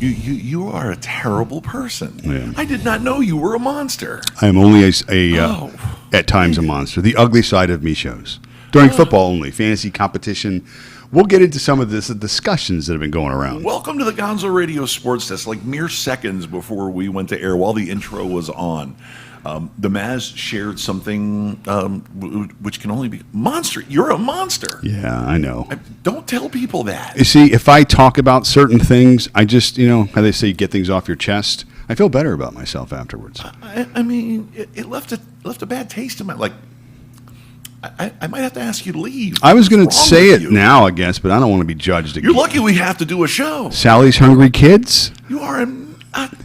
You are a terrible person. Yeah. I did not know you were a monster. I am only at times a monster. The ugly side of me shows. During football only, fantasy competition. We'll get into some of the discussions that have been going around. Welcome to the Gonzo Radio Sports Desk. Like mere seconds before we went to air, while the intro was on, the Maz shared something which can only be monster. You're a monster. Yeah, I know. Don't tell people that. You see, if I talk about certain things, I just, how they say, get things off your chest. I feel better about myself afterwards. I mean, it left a bad taste in my like. I might have to ask you to leave. I was going to say it now, I guess, but I don't want to be judged again. You're lucky we have to do a show. Sally's Hungry Kids? You are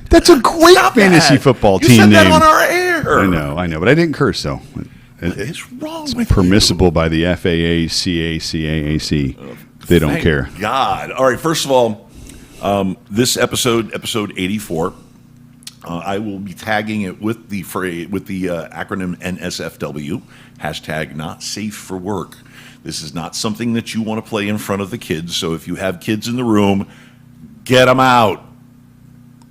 that's a great fantasy football team name. You said that on our air. I know, but I didn't curse, though. What is wrong with you? Permissible by the FAA, CACAAC. They don't care. God. All right, first of all, this episode 84, I will be tagging it with the acronym NSFW, hashtag not safe for work. This is not something that you want to play in front of the kids, so if you have kids in the room, get them out.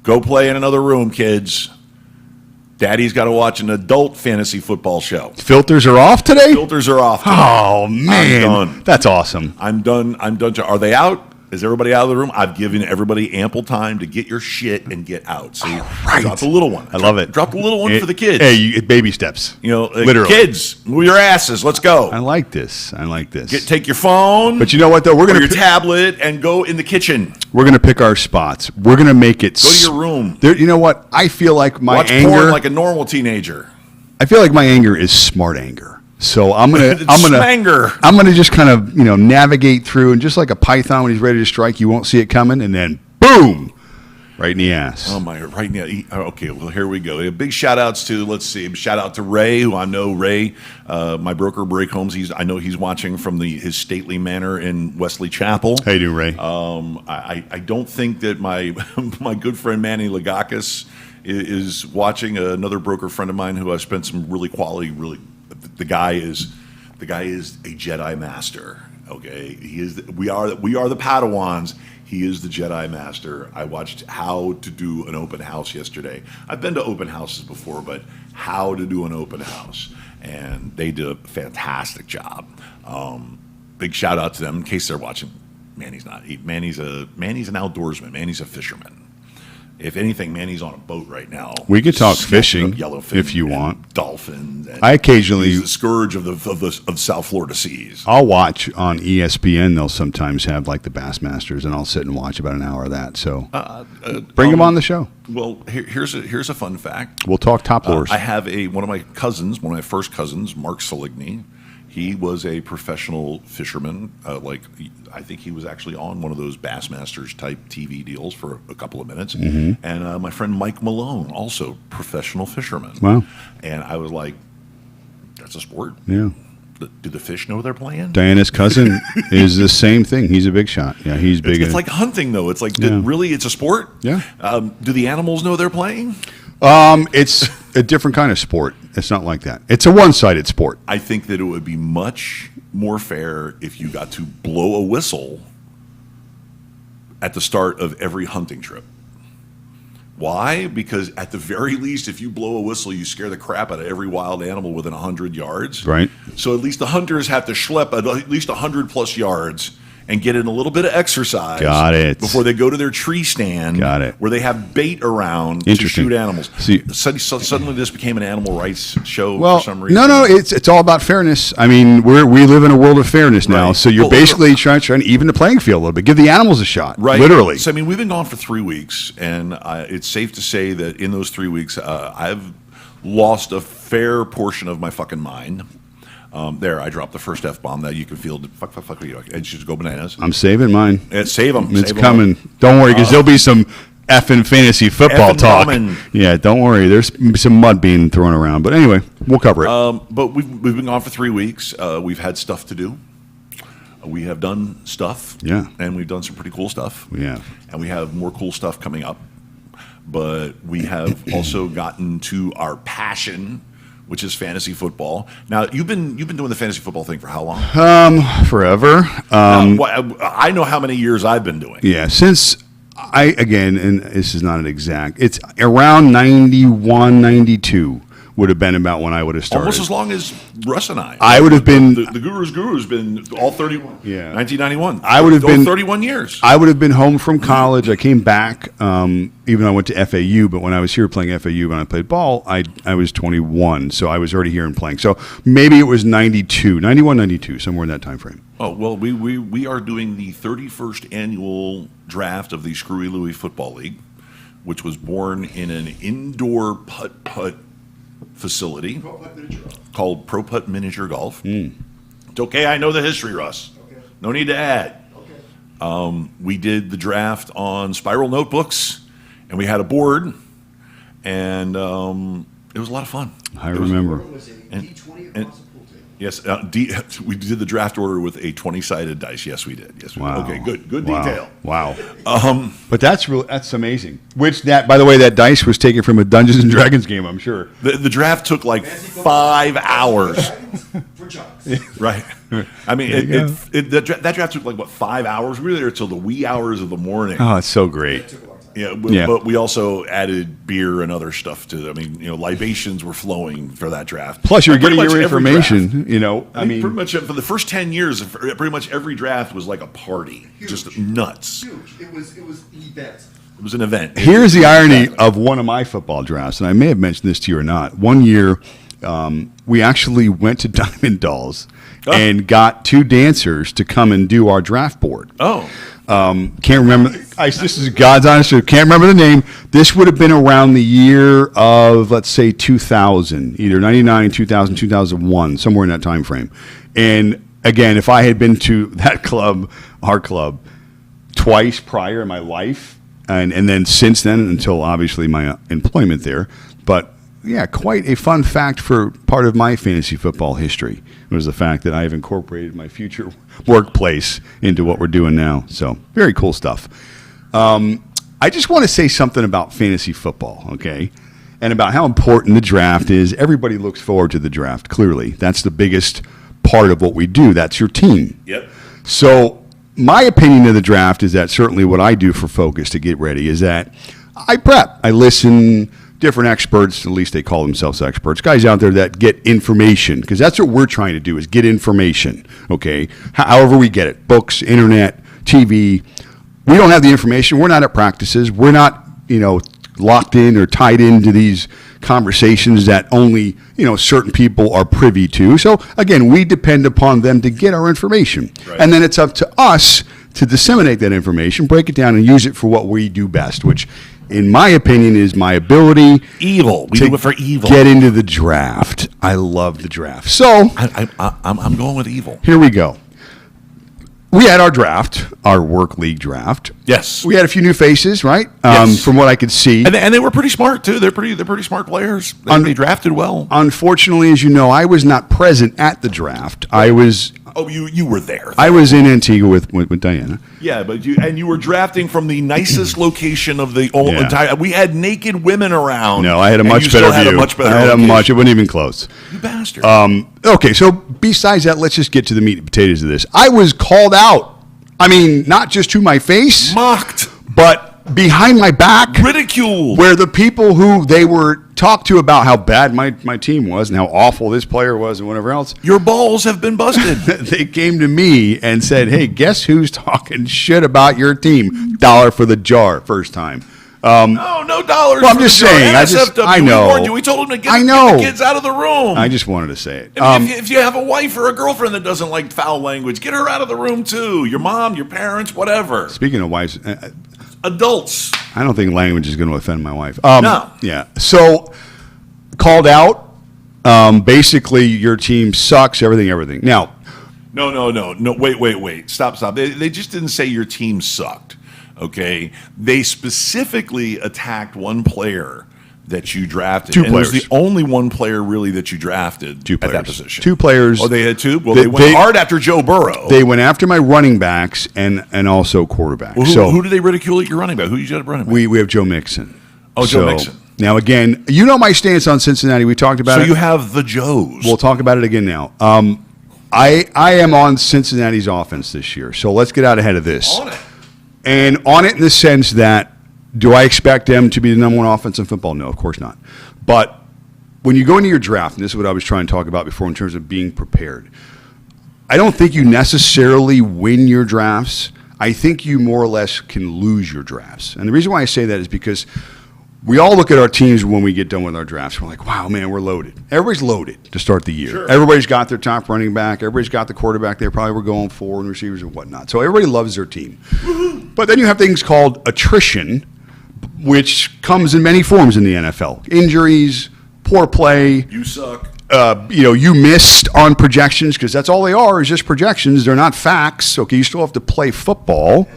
Go play in another room, kids. Daddy's got to watch an adult fantasy football show. Filters are off today? Filters are off today. Oh, man. I'm done. That's awesome. I'm done. Are they out? Is everybody out of the room? I've given everybody ample time to get your shit and get out. So drop the little one. I love it. Drop the little one for the kids. Hey, baby steps. Literally. Kids, move your asses. Let's go. I like this. Take your phone. But you know what, though? We're going to your tablet and go in the kitchen. We're going to pick our spots. We're going to make it. Go to your room. You know what? I feel like my Watch anger. porn like a normal teenager. I feel like my anger is smart anger. So I'm gonna just kind of navigate through, and just like a python when he's ready to strike, you won't see it coming, and then boom, right in the ass. Oh my! Right now, okay. Well, here we go. Big shout outs to shout out to Ray, who I know Ray, my broker Break Holmes. I know he's watching from his stately manor in Wesley Chapel. How you doing, Ray? I don't think that my my good friend Manny Lagakis is watching. Another broker friend of mine who I spent some really quality. The guy is a Jedi master. Okay, we are the Padawans. He is the Jedi master. I watched how to do an open house yesterday. I've been to open houses before, but how to do an open house, and they did a fantastic job. Big shout out to them in case they're watching. Manny's not. Manny's an outdoorsman. Manny's a fisherman. If anything, Manny's on a boat right now. We could talk fishing yellowfin if you want. Dolphins. I occasionally. He's the scourge of South Florida seas. I'll watch on ESPN. They'll sometimes have like the Bassmasters, and I'll sit and watch about an hour of that. So bring them on the show. Well, here's a fun fact. We'll talk top lures. I have one of my first cousins, Mark Saligny. He was a professional fisherman. I think he was actually on one of those Bassmasters type TV deals for a couple of minutes. Mm-hmm. And my friend Mike Malone, also professional fisherman. Wow. And I was like, that's a sport. Yeah. Do the fish know they're playing? Diana's cousin is the same thing. He's a big shot. Yeah, he's big. It's like hunting, though. It's like, really, it's a sport? Yeah. Do the animals know they're playing? It's a different kind of sport. It's not like that. It's a one-sided sport. I think that it would be much more fair if you got to blow a whistle at the start of every hunting trip. Why? Because at the very least, if you blow a whistle, you scare the crap out of every wild animal within 100 yards. Right. So at least the hunters have to schlep at least 100-plus yards and get in a little bit of exercise. Got it. Before they go to their tree stand. Got it. Where they have bait around to shoot animals. See, suddenly this became an animal rights show for some reason. No, it's all about fairness. I mean, we live in a world of fairness now, right. So you're basically trying to even the playing field a little bit. Give the animals a shot, right? Literally. So, I mean, we've been gone for 3 weeks, and it's safe to say that in those 3 weeks, I've lost a fair portion of my fucking mind. I dropped the first F-bomb that you can feel. Fuck, and just go bananas. I'm saving mine. Save them. It's coming. Don't worry, because there'll be some effing fantasy football talk. Yeah, don't worry. There's some mud being thrown around. But anyway, we'll cover it. But we've been gone for 3 weeks. We've had stuff to do. We have done stuff. Yeah. And we've done some pretty cool stuff. Yeah. And we have more cool stuff coming up. But we have also gotten to our passion, which is fantasy football. Now, you've been doing the fantasy football thing for how long? Forever. I know how many years I've been doing. Yeah, since Again, and this is not an exact, it's around 91, 92 would have been about when I would have started. Almost as long as Russ and I. I would have been. The Guru's been all 31. Yeah. 1991. I would have been 31 years. I would have been home from college. I came back, even though I went to FAU, but when I was here playing FAU when I played ball, I was 21, so I was already here and playing. So maybe it was 92, 91, 92, somewhere in that time frame. Oh, well, we are doing the 31st annual draft of the Screwy Louie Football League, which was born in an indoor putt-putt facility called Pro Putt Miniature Golf. It's okay, I know the history, Russ. Okay. No need to add. Okay. We did the draft on spiral notebooks, and we had a board, and it was a lot of fun. I remember. Yes, we did the draft order with a 20-sided dice. Yes, we did. Yes, we Wow. did. Okay, good Wow. detail. Wow. But that's amazing. Which by the way, that dice was taken from a Dungeons and Dragons game, I'm sure. The draft took like 5 hours. For jocks. Right. I mean, that draft took like, what, 5 hours? We were there till the wee hours of the morning. Oh, it's so great. Yeah, Yeah. But we also added beer and other stuff to. I mean, libations were flowing for that draft. Plus, you're Pretty getting much your every information. draft. I mean, pretty much for the first 10 years, pretty much every draft was like a party, just nuts. Huge. It was an event. It was an event. here's the irony of one of my football drafts, and I may have mentioned this to you or not. One year, we actually went to Diamond Dolls and got 2 dancers to come and do our draft board. Oh. Can't remember. This is God's honest truth. Can't remember the name. This would have been around the year of, let's say, 2000, either 99, 2000, 2001, somewhere in that time frame. And again, if I had been to that club, our club, twice prior in my life, and then since then, until obviously my employment there, but yeah, quite a fun fact for part of my fantasy football history was the fact that I have incorporated my future workplace into what we're doing now. So very cool stuff. I just want to say something about fantasy football, okay? And about how important the draft is. Everybody looks forward to the draft, clearly. That's the biggest part of what we do. That's your team. Yep. So my opinion of the draft is that certainly what I do for Focus to get ready is that I prep. I listen different experts, at least they call themselves experts, guys out there that get information, because that's what we're trying to do is get information, okay? However we get it, books, internet, TV. We don't have the information. We're not at practices. We're not, locked in or tied into these conversations that only, certain people are privy to. So again, we depend upon them to get our information. Right. And then it's up to us to disseminate that information, break it down, and use it for what we do best, which in my opinion is my ability Evil. We do it for evil. get into the draft. I love the draft. So I'm going with evil. here we go. We had our draft, our work league draft. Yes. We had a few new faces, right? Yes. From what I could see. And they were pretty smart too. They're pretty smart players. They drafted well. Unfortunately, as you know, I was not present at the draft. I was Oh, you were there. I was in Antigua with Diana. Yeah, but you were drafting from the nicest location of the whole Yeah. entire. We had naked women around. No, I had a and much you better still view. Had a much better I had a location. much. It wasn't even close. You bastard. Okay, so besides that, let's just get to the meat and potatoes of this. I was called out. I mean, not just to my face, Mocked, but behind my back, ridiculed. where the people who they were talked to about how bad my team was and how awful this player was and whatever else, Your balls have been busted. they came to me and said, "Hey, guess who's talking shit about your team? $1 for the jar, first time." No dollars. Well, I'm for just the jar. saying, NSFW, I know. We warned you. We told them to I get know. the kids out of the room. I just wanted to say it. I mean, if you have a wife or a girlfriend that doesn't like foul language, get her out of the room too. Your mom, your parents, whatever. Speaking of wives, Adults. I don't think language is going to offend my wife. No. Yeah. So called out. Basically, your team sucks. Everything. Now, No. Wait. Stop. They just didn't say your team sucked. Okay. They specifically attacked one player that you drafted. Two and players. It was the only one player really that you drafted Two at that players. position. Two players. Oh, they had two? Well, They- they went they- hard after Joe Burrow. they went after my running backs and also quarterbacks. Well, who did they ridicule at your running back? Who you got at running back? we have Joe Mixon. Oh, Joe Mixon. Now, again, you know my stance on Cincinnati. We talked about So it. you have the Joes. We'll talk about it again now. I am on Cincinnati's offense this year, so let's get out ahead of this. On it. And on it in the sense that, do I expect them to be the number one offense in football? No, of course not. But when you go into your draft, and this is what I was trying to talk about before in terms of being prepared, I don't think you necessarily win your drafts. I think you more or less can lose your drafts. And the reason why I say that is because we all look at our teams when we get done with our drafts. We're like, wow, man, we're loaded. Everybody's loaded to start the year. Sure. Everybody's got their top running back. Everybody's got the quarterback they probably were going for and receivers and whatnot. So everybody loves their team. But then you have things called attrition, which comes in many forms in the NFL. Injuries, poor play. You suck. You missed on projections because that's all they are is just projections. They're not facts. Okay, you still have to play football.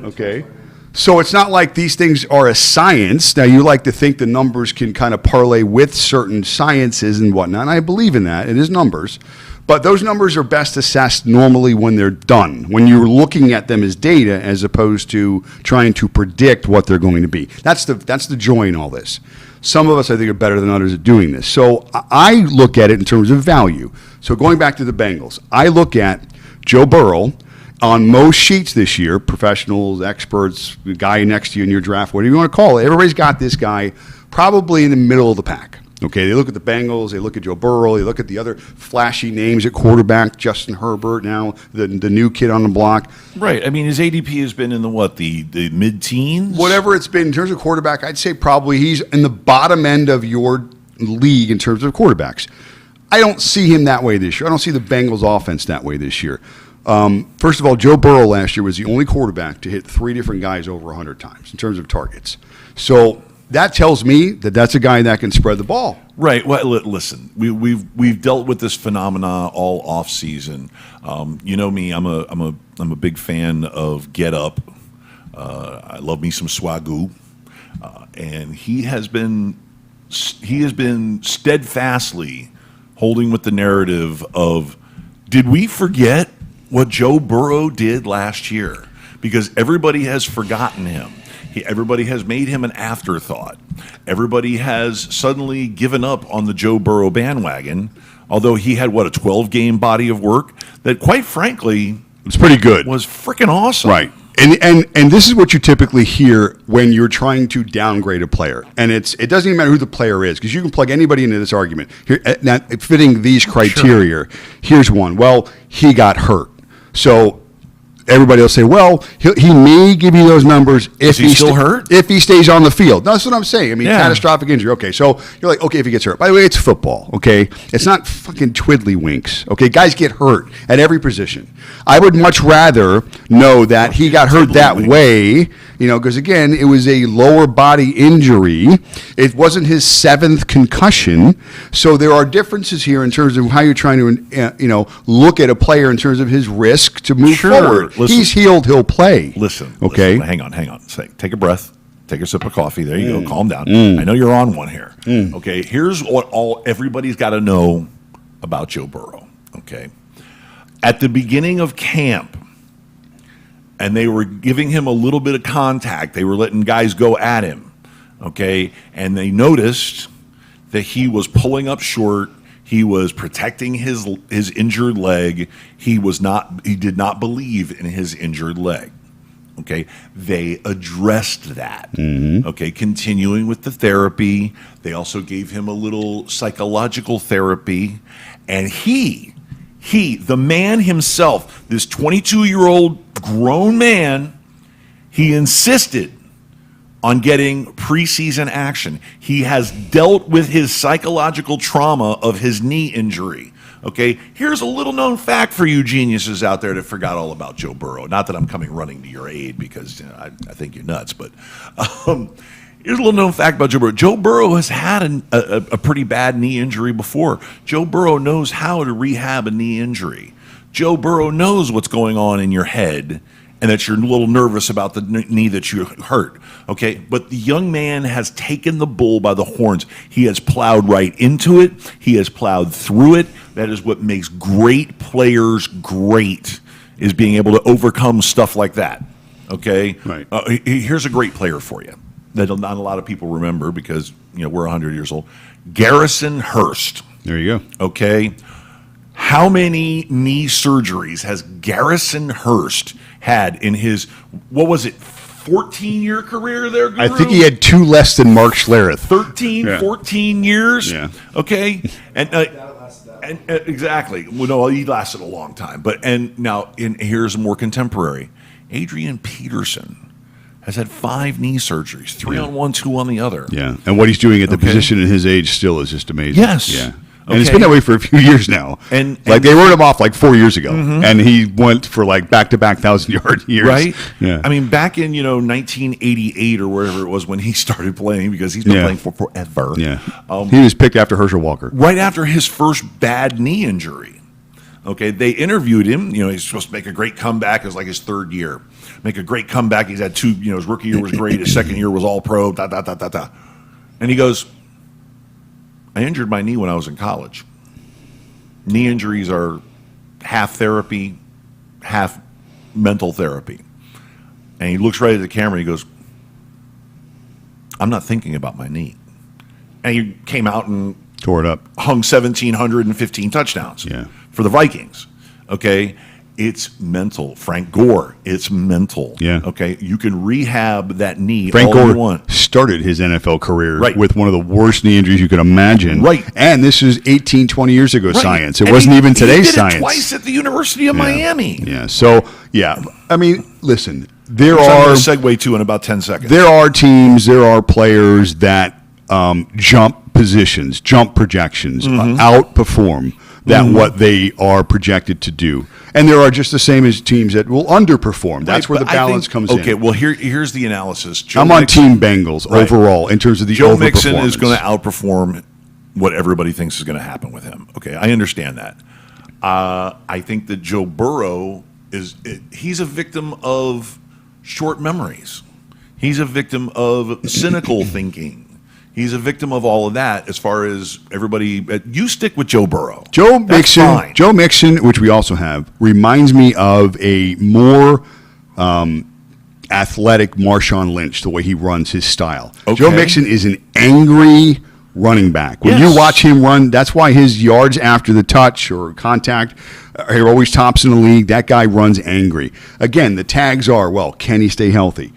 Okay. So it's not like these things are a science. Now, you like to think the numbers can kind of parlay with certain sciences and whatnot, and I believe in that. It is numbers. But those numbers are best assessed normally when they're done, when you're looking at them as data as opposed to trying to predict what they're going to be. That's the joy in all this. Some of us, I think, are better than others at doing this. So I look at it in terms of value. So going back to the Bengals, I look at Joe Burrow on most sheets this year, professionals, experts, the guy next to you in your draft, whatever you want to call it, everybody's got this guy probably in the middle of the pack. Okay, they look at the Bengals, they look at Joe Burrow, they look at the other flashy names at quarterback, Justin Herbert, now the new kid on the block. Right. I mean, his ADP has been in the mid-teens? Whatever it's been in terms of quarterback, I'd say probably he's in the bottom end of your league in terms of quarterbacks. I don't see him that way this year. I don't see the Bengals offense that way this year. First of all, Joe Burrow last year was the only quarterback to hit 3 different guys over 100 times in terms of targets. So that tells me that that's a guy that can spread the ball. Right. Well, listen, we've dealt with this phenomena all off season. You know me, I'm a big fan of Get Up. I love me some Swagoo, and he has been steadfastly holding with the narrative of, did we forget what Joe Burrow did last year? Because everybody has forgotten him. Everybody has made him an afterthought. Everybody has suddenly given up on the Joe Burrow bandwagon, although he had, a 12-game body of work that, quite frankly, it's pretty good. Was freaking awesome. Right. And this is what you typically hear when you're trying to downgrade a player. And it doesn't even matter who the player is, because you can plug anybody into this argument. Here, now, fitting these criteria, Here's one. Well, he got hurt. So everybody will say, well, he may give you those numbers if he's still hurt? If he stays on the field. That's what I'm saying. I mean, Yeah. catastrophic injury. Okay, so you're like, okay, if he gets hurt. By the way, it's football, okay? It's not fucking twiddlywinks, okay? Guys get hurt at every position. I would much rather know that he got hurt that way, because, again, it was a lower body injury. It wasn't his 7th concussion. So there are differences here in terms of how you're trying to, look at a player in terms of his risk to move Sure. forward. Listen. He's healed, he'll play. Listen. Okay. Hang on. Take a breath. Take a sip of coffee. There you go. Calm down. I know you're on one here. Okay. Here's what everybody's got to know about Joe Burrow. Okay. At the beginning of camp, and they were giving him a little bit of contact. They were letting guys go at him. Okay. And they noticed that he was pulling up short. He was protecting his injured leg. He did not believe in his injured leg. Okay, they addressed that. Okay, continuing with the therapy. They also gave him a little psychological therapy, and he, the man himself, this 22-year-old grown man, he insisted on getting preseason action. He has dealt with his psychological trauma of his knee injury. Okay, here's a little known fact for you geniuses out there that forgot all about Joe Burrow. Not that I'm coming running to your aid because I think you're nuts, but here's a little known fact about Joe Burrow. Joe Burrow has had a pretty bad knee injury before. Joe Burrow knows how to rehab a knee injury. Joe Burrow knows what's going on in your head and that you're a little nervous about the knee that you hurt, okay? But the young man has taken the bull by the horns. He has plowed right into it. He has plowed through it. That is what makes great players great, is being able to overcome stuff like that, okay? Right. Here's a great player for you that not a lot of people remember because, we're 100 years old. Garrison Hurst. There you go. Okay? How many knee surgeries has Garrison Hurst had in his, what was it, 14-year career there, Guru? I think he had 2 less than Mark Schlereth. 13, Yeah. 14 years. Yeah. Okay, and exactly. Well, no, he lasted a long time. Here's more contemporary. Adrian Peterson has had 5 knee surgeries, 3 on one, 2 on the other. Yeah, and what he's doing at the Okay. position in his age still is just amazing. Yes. Yeah. And it's Okay. been that way for a few years now. And they wrote him off like 4 years ago, and he went for like back-to-back 1,000-yard years. Right? Yeah. I mean, back in 1988 or wherever it was when he started playing, because he's been Yeah. playing for forever. Yeah. He was picked after Herschel Walker. Right after his first bad knee injury. Okay, they interviewed him. He's supposed to make a great comeback. It was like his 3rd year. Make a great comeback. He's had 2. His rookie year was great. His second year was all pro. And he goes, I injured my knee when I was in college. Knee injuries are half therapy, half mental therapy. And he looks right at the camera and he goes, I'm not thinking about my knee. And he came out and Tore it up. hung 1,715 touchdowns Yeah. for the Vikings. Okay? It's mental. Frank Gore, it's mental. Yeah. Okay? You can rehab that knee Frank all you Gore want. started his NFL career Right. with one of the worst knee injuries you could imagine. Right. And this is 18, 20 years ago science. It And wasn't even he today's did science. It twice at the University of Miami. Yeah. So, yeah. I mean, listen, there Which I'm are going to segue to in about 10 seconds. there are teams, there are players that jump positions, jump projections, Mm-hmm. outperform what they are projected to do. And there are just the same as teams that will underperform. That's Right, where the but I balance think- comes in. Okay, well, here's the analysis. Joe I'm on Mixon- Team Bengals Right. overall in terms of the Joe overperformance. Mixon is going to outperform what everybody thinks is going to happen with him. Okay, I understand that. I think that Joe Burrow he's a victim of short memories. He's a victim of cynical thinking. He's a victim of all of that as far as everybody. You stick with Joe Burrow. Joe That's Mixon, fine. Joe Mixon, which we also have, reminds me of a more athletic Marshawn Lynch, the way he runs his style. Okay. Joe Mixon is an angry running back. When Yes. you watch him run, that's why his yards after the touch or contact are always tops in the league. That guy runs angry. Again, the tags are, well, can he stay healthy?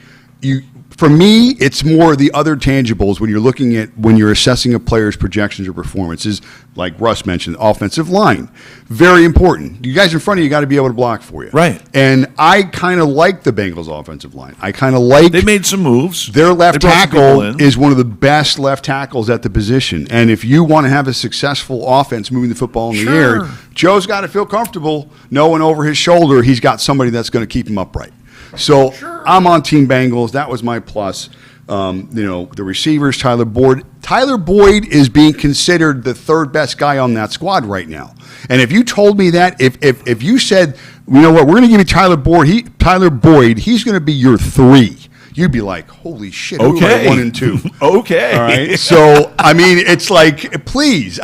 For me, it's more the other tangibles when you're assessing a player's projections or performances, like Russ mentioned, offensive line. Very important. You guys in front of you got to be able to block for you. Right. And I kind of like the Bengals offensive line. I kind of like They made some moves. their left They brought some people tackle in. is one of the best left tackles at the position. And if you want to have a successful offense moving the football in the Sure. air, Joe's got to feel comfortable knowing over his shoulder he's got somebody that's going to keep him upright. So I'm on Team Bengals. That was my plus. The receivers, Tyler Boyd. Tyler Boyd is being considered the 3rd best guy on that squad right now. And if you told me that, if you said, you know what, we're going to give you Tyler Boyd, he's going to be your 3. You'd be like, holy shit, who are Okay. 1 and 2? Okay. All right. So, I mean, it's like, please,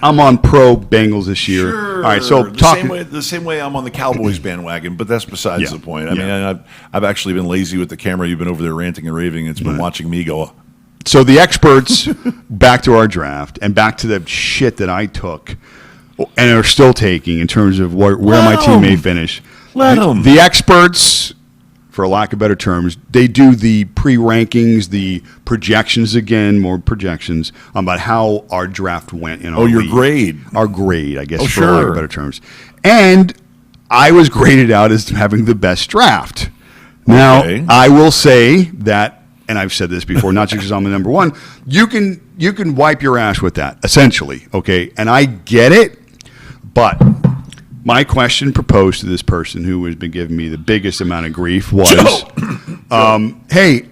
I'm on pro Bengals this year. Sure. All right. So, the same way I'm on the Cowboys bandwagon, but that's besides Yeah. the point. I Yeah. mean, I've actually been lazy with the camera. You've been over there ranting and raving. It's been watching me go. So the experts, back to our draft and back to the shit that I took and are still taking in terms of where my team may finish. Let 'em. The experts, for lack of better terms, they do the pre-rankings, the projections again, more projections about how our draft went in our Your league. grade. Our grade, I guess, Oh, for lack sure. of better terms. And I was graded out as having the best draft. Now, Okay. I will say that, and I've said this before, not just because I'm the number one, you can wipe your ass with that, essentially, okay? And I get it, but my question proposed to this person who has been giving me the biggest amount of grief was, hey,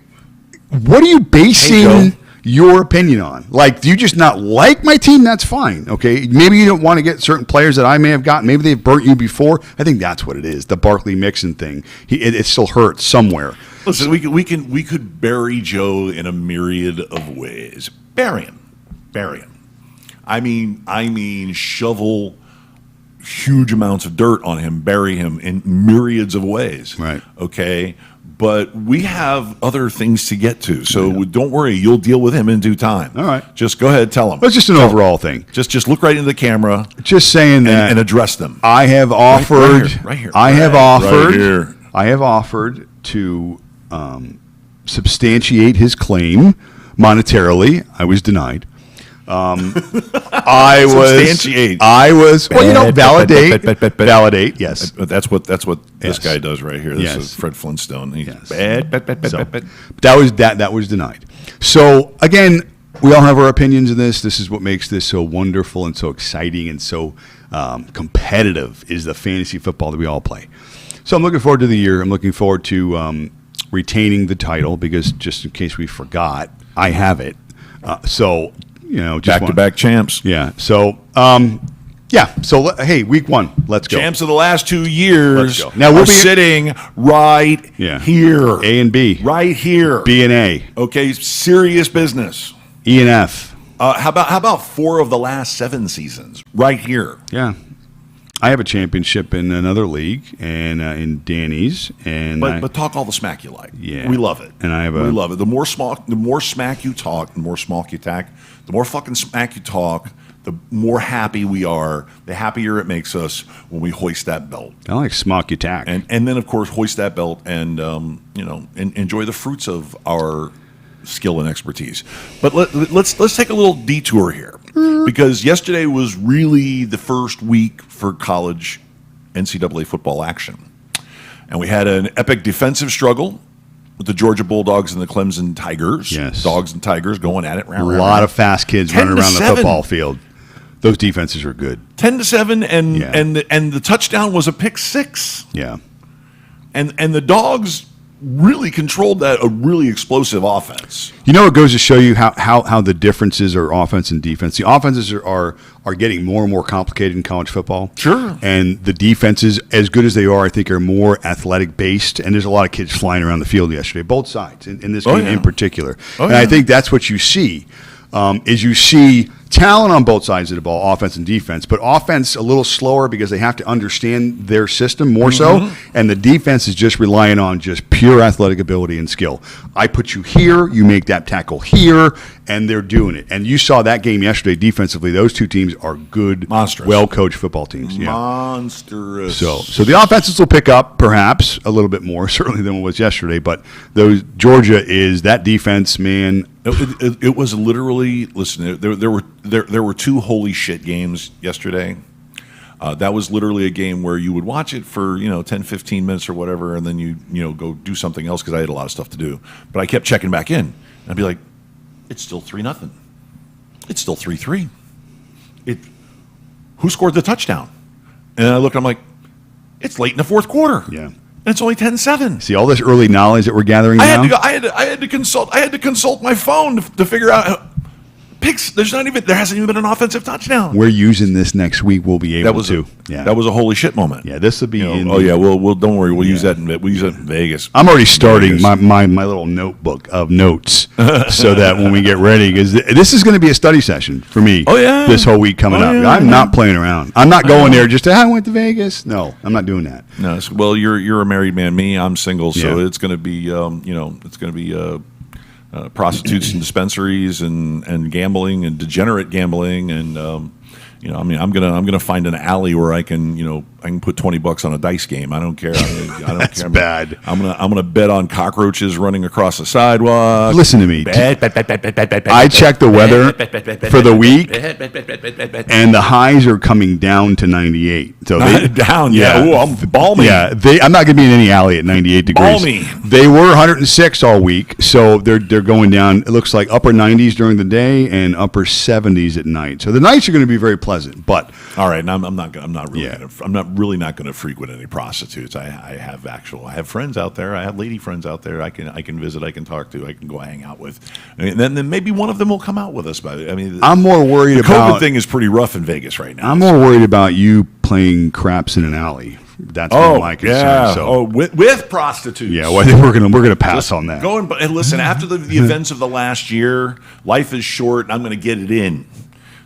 what are you basing Joe. your opinion on? Like, do you just not like my team? That's fine, okay? Maybe you don't want to get certain players that I may have gotten. Maybe they've burnt you before. I think that's what it is, the Barkley Mixon thing. It still hurts somewhere. Listen, we could bury Joe in a myriad of ways. Bury him. I mean, shovel huge amounts of dirt on him, bury him in myriads of ways. Right. Okay. but we have other things to get to. So don't worry, you'll deal with him in due time. All right. Just go ahead, tell him. It's just an overall thing. Just look right into the camera Just saying that and address them. I have offered. right here. I have Right offered. here. I have offered to substantiate his claim monetarily. I was denied. I Substantiate. was. Well, validate. Bet. Validate. Yes. But that's what this Yes. guy does right here. This Yes. is Fred Flintstone. He's Yes. bet. So, that was denied. So again, we all have our opinions of this. This is what makes this so wonderful and so exciting and so competitive is the fantasy football that we all play. So I'm looking forward to the year. I'm looking forward to retaining the title because just in case we forgot, I have it. So just back-to-back champs. Yeah. So So hey, week 1, let's go. Champs of the last 2 years Let's go. Now we'll are be sitting right here. A and B. Right here. B and A. Okay, serious business. E and F. How about 4 of the last 7 seasons? Right here. Yeah. I have a championship in another league and in Danny's, and But talk all the smack you like. Yeah. We love it. And I have we love it. The more smack you talk, the more smack you tack, the more fucking smack you talk, the more happy we are, the happier it makes us when we hoist that belt. I like smock attack. And then of course hoist that belt and enjoy the fruits of our skill and expertise. But let's take a little detour here because yesterday was really the first week for college NCAA football action. And we had an epic defensive struggle with the Georgia Bulldogs and the Clemson Tigers. Yes. Dogs and Tigers going at it. A lot of fast kids running around the 10-7. football field. Those defenses are good. 10-7 Yeah. and the touchdown was a pick 6. Yeah. And the Dogs really controlled a really explosive offense. You know, it goes to show you how the differences are offense and defense. The offenses are getting more and more complicated in college football. Sure. And the defenses, as good as they are, I think are more athletic based. And there's a lot of kids flying around the field yesterday, both sides, in this game in particular. And I think that's what you see, is you see talent on both sides of the ball, offense and defense, but offense a little slower because they have to understand their system more so, and the defense is just relying on just pure athletic ability and skill. I put you here, you make that tackle here, and they're doing it. And you saw that game yesterday defensively. Those two teams are good, monstrous, well-coached football teams. Yeah. Monstrous. So the offenses will pick up perhaps a little bit more, certainly than it was yesterday, but Georgia is that defense, man. It was literally, listen, there were 2 holy shit games yesterday. That was literally a game where you would watch it for 10, 15 minutes or whatever, and then you go do something else because I had a lot of stuff to do. But I kept checking back in, and I'd be like, it's still 3-0. It's still 3-3. Who scored the touchdown? And I look, I'm like, it's late in the 4th quarter. Yeah. And it's only 10-7. See all this early knowledge that we're gathering now? I had to consult my phone to figure out picks. There hasn't even been an offensive touchdown. We're using this next week. We'll be able to. That was a holy shit moment. Yeah, this will be. We'll don't worry. We'll use that in Vegas. I'm already starting my little notebook of notes so that when we get ready, because this is going to be a study session for me. Oh yeah, this whole week coming up. I'm not playing around. I'm not going there just to. I went to Vegas. No, I'm not doing that. No, well, you're a married man. Me, I'm single, so it's going to be it's going to be. Prostitutes and dispensaries and gambling and degenerate gambling and I'm gonna find an alley where I can put $20 on a dice game. I don't care. I don't That's care. bad. I'm gonna bet on cockroaches running across the sidewalk. Listen to me. I checked the weather for the week, and the highs are coming down to 98. So down, yeah. Ooh, I'm balmy. Yeah, I'm not gonna be in any alley at 98 degrees. Balmy. They were 106 all week, so they're going down. It looks like upper 90s during the day and upper 70s at night. So the nights are going to be very pleasant. But all right, and I'm not really not going to frequent any prostitutes. I have friends out there. I have lady friends out there. I can visit. I can talk to. I can go hang out with. And then maybe one of them will come out with us. But I'm more worried about the COVID thing is pretty rough in Vegas right now. I'm more worried about you playing craps in an alley. That's my concern. Yeah. So. With prostitutes. Yeah, well, I think we're gonna pass on that. And listen, after the events of the last year, life is short, and I'm going to get it in.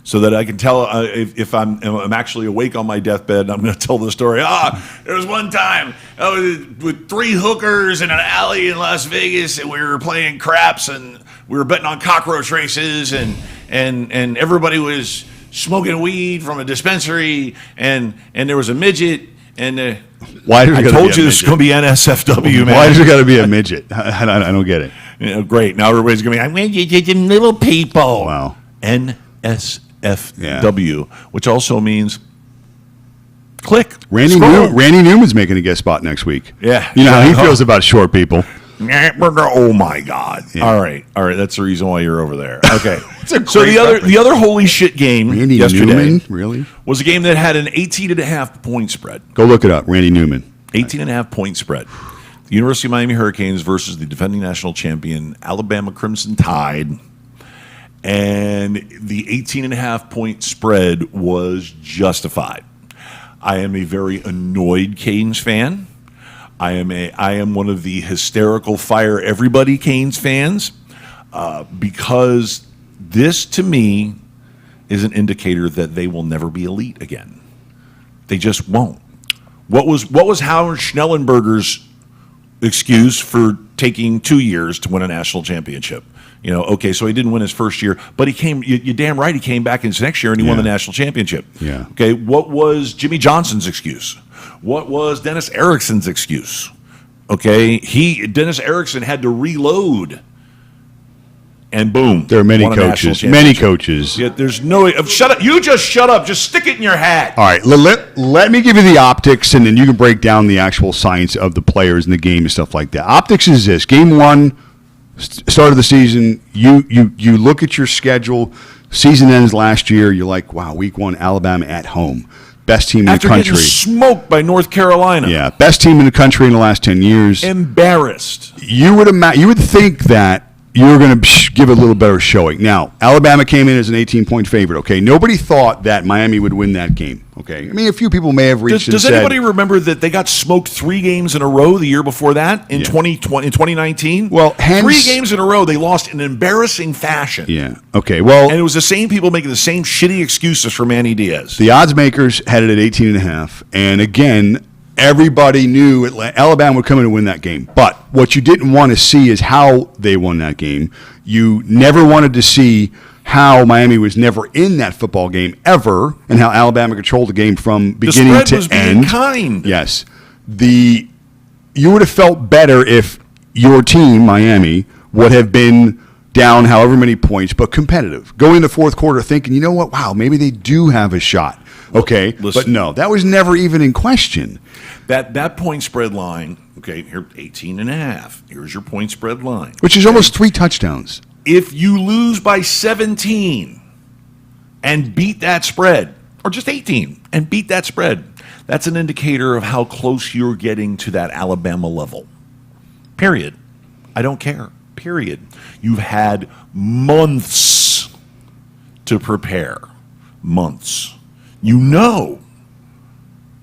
so that I can tell if I'm actually awake on my deathbed. I'm going to tell the story. There was one time I was with 3 hookers in an alley in Las Vegas, and we were playing craps, and we were betting on cockroach races, and everybody was smoking weed from a dispensary, and there was a midget, and Why does it I gotta told be a you this is midget? going to be NSFW, man. Why does it got to be a midget? I don't get it. Great. Now everybody's going to be like, little people. Wow. NSFW, which also means click. Randy scroll. Randy Newman's making a guest spot next week. Yeah. You know how he Yeah. feels about short people. Oh my God! Yeah. All right. That's the reason why you're over there. Okay. It's a So great the other holy shit game Randy yesterday Newman? Really? was a game that had an 18.5 point spread. Go look it up. Randy Newman. 18.5 point spread. The University of Miami Hurricanes versus the defending national champion Alabama Crimson Tide. And the 18.5 point spread was justified. I am a very annoyed Canes fan. I am one of the hysterical fire everybody Canes fans because this to me is an indicator that they will never be elite again. They just won't. What was Howard Schnellenberger's excuse for taking 2 years to win a national championship? Okay, so he didn't win his first year, but he came. You're damn right, he came back his next year and he won the national championship. Yeah. Okay, what was Jimmy Johnson's excuse? What was Dennis Erickson's excuse? Okay, Dennis Erickson had to reload, and boom, There are many won a national coaches. Many championship. coaches. Yeah, there's no. Shut up! You just shut up. Just stick it in your hat. All right, let me give you the optics, and then you can break down the actual science of the players in the game and stuff like that. Optics is this: Game 1, start of the season. You look at your schedule. Season ends last year. You're like, wow, Week 1, Alabama at home, best team in After the country. getting smoked by North Carolina. Yeah, best team in the country in the last 10 years. Embarrassed. You would think that you were going to give a little better showing. Now, Alabama came in as an 18-point favorite. Okay, nobody thought that Miami would win that game. Okay, I mean, a few people may have reached. Does anybody remember that they got smoked 3 games in a row the year before that in 2019? Well, 3 games in a row they lost in embarrassing fashion. Yeah. Okay. Well, And it was the same people making the same shitty excuses for Manny Diaz. the odds makers had it at 18.5, and again, everybody knew Alabama would come in and win that game. But what you didn't want to see is how they won that game. You never wanted to see how Miami was never in that football game ever, and how Alabama controlled the game from beginning spread to was being end. kind. Yes. You would have felt better if your team, Miami, would have been down however many points, but competitive. Going in the fourth quarter thinking, you know what, wow, maybe they do have a shot. Okay, Listen. but no, that was never even in question. That point spread line, okay, here 18.5. Here's your point spread line. Which is almost 3 touchdowns. If you lose by 17 and beat that spread, or just 18 and beat that spread, that's an indicator of how close you're getting to that Alabama level. Period. I don't care. Period. You've had months to prepare. Months. You know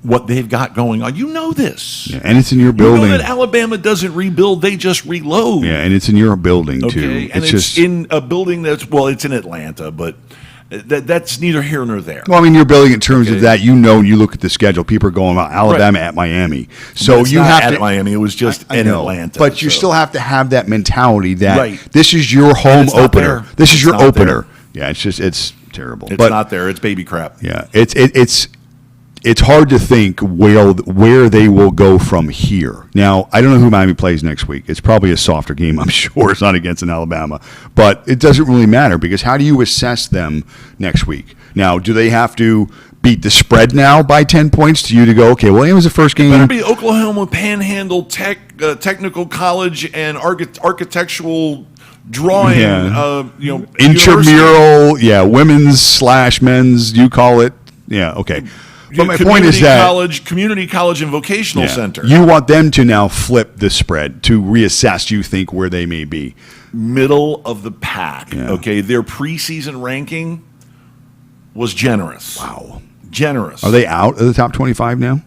what they've got going on. You know this. Yeah, and it's in your You building. know that Alabama doesn't rebuild, they just reload. Yeah, and it's in your building, too. Okay, and it's just in a building it's in Atlanta, but that's neither here nor there. Well, I mean, you're building in terms Okay. of that. You know, you look at the schedule. People are going about Alabama at Miami, so But it's you not have at to. Miami. It was just I in know, Atlanta. but you so. still have to have that mentality that Right. this is your home it's not opener. there. This is It's your not opener. Yeah, it's terrible. It's but not there. It's baby crap. yeah, it's hard to think where they will go from here. Now, I don't know who Miami plays next week. It's probably a softer game, I'm sure. It's not against an Alabama. But it doesn't really matter because how do you assess them next week? Now, do they have to beat the spread now by 10 points to you to go, okay, well, it was the first game. Better be Oklahoma Panhandle Technical College and architectural drawing. Yeah. University. Intramural, yeah, women's/men's, you call it. Yeah, okay. But my point is that community college and vocational yeah, center. you want them to now flip the spread to reassess, you think, where they may be. Middle of the pack. Yeah. Okay, their preseason ranking was generous. Wow. Generous. Are they out of the top 25 now?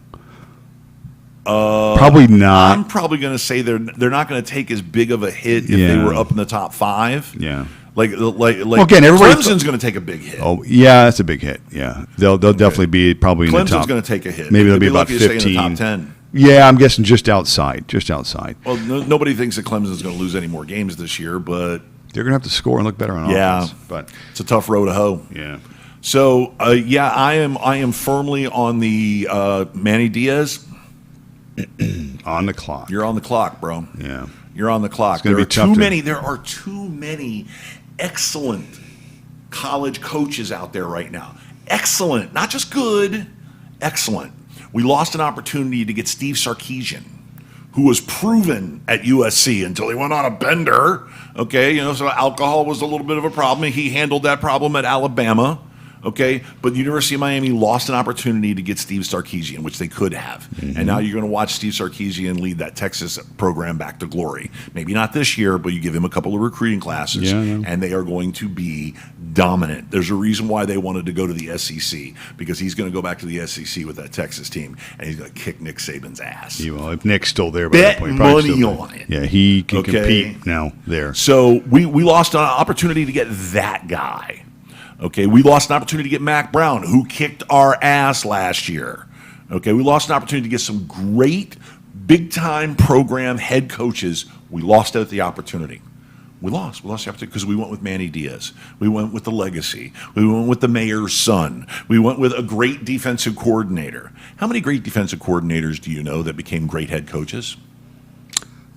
Probably not. I'm probably going to say they're not going to take as big of a hit if they Yeah. were up in the top 5. Yeah. Well, again, everybody- Clemson's going to take a big hit. Oh, yeah, that's a big hit. Yeah, they'll definitely be probably in the Clemson's top. going to take a hit. Maybe they'll They'd be about lucky to stay 15. in the top 10. Yeah, I'm guessing just outside. Just outside. Well, nobody thinks that Clemson's going to lose any more games this year, but They're going to have to score and look better on yeah, offense. But it's a tough row to hoe. yeah, So yeah, I am firmly on the Manny Diaz. on the clock. You're on the clock, bro. Yeah. You're on the clock. gonna There be are tough too to- many. There are too many excellent college coaches out there right now. Excellent, not just good. Excellent. We lost an opportunity to get Steve Sarkisian, who was proven at USC until he went on a bender. Okay, so alcohol was a little bit of a problem. He handled that problem at Alabama. Okay, but the University of Miami lost an opportunity to get Steve Sarkisian, which they could have. And now you're going to watch Steve Sarkisian lead that Texas program back to glory. Maybe not this year, but you give him a couple of recruiting classes, Yeah, I know. and they are going to be dominant. There's a reason why they wanted to go to the SEC, because he's going to go back to the SEC with that Texas team, and he's going to kick Nick Saban's ass. Well, if Nick's still there, by Bet that point, he'll probably money still be. on it. Yeah, he can Okay. compete now there. So we lost an opportunity to get that guy. Okay, we lost an opportunity to get Mac Brown, who kicked our ass last year. Okay, we lost an opportunity to get some great big-time program head coaches. We lost out the opportunity. We lost the opportunity because we went with Manny Diaz. We went with the legacy. We went with the mayor's son. We went with a great defensive coordinator. How many great defensive coordinators do you know that became great head coaches?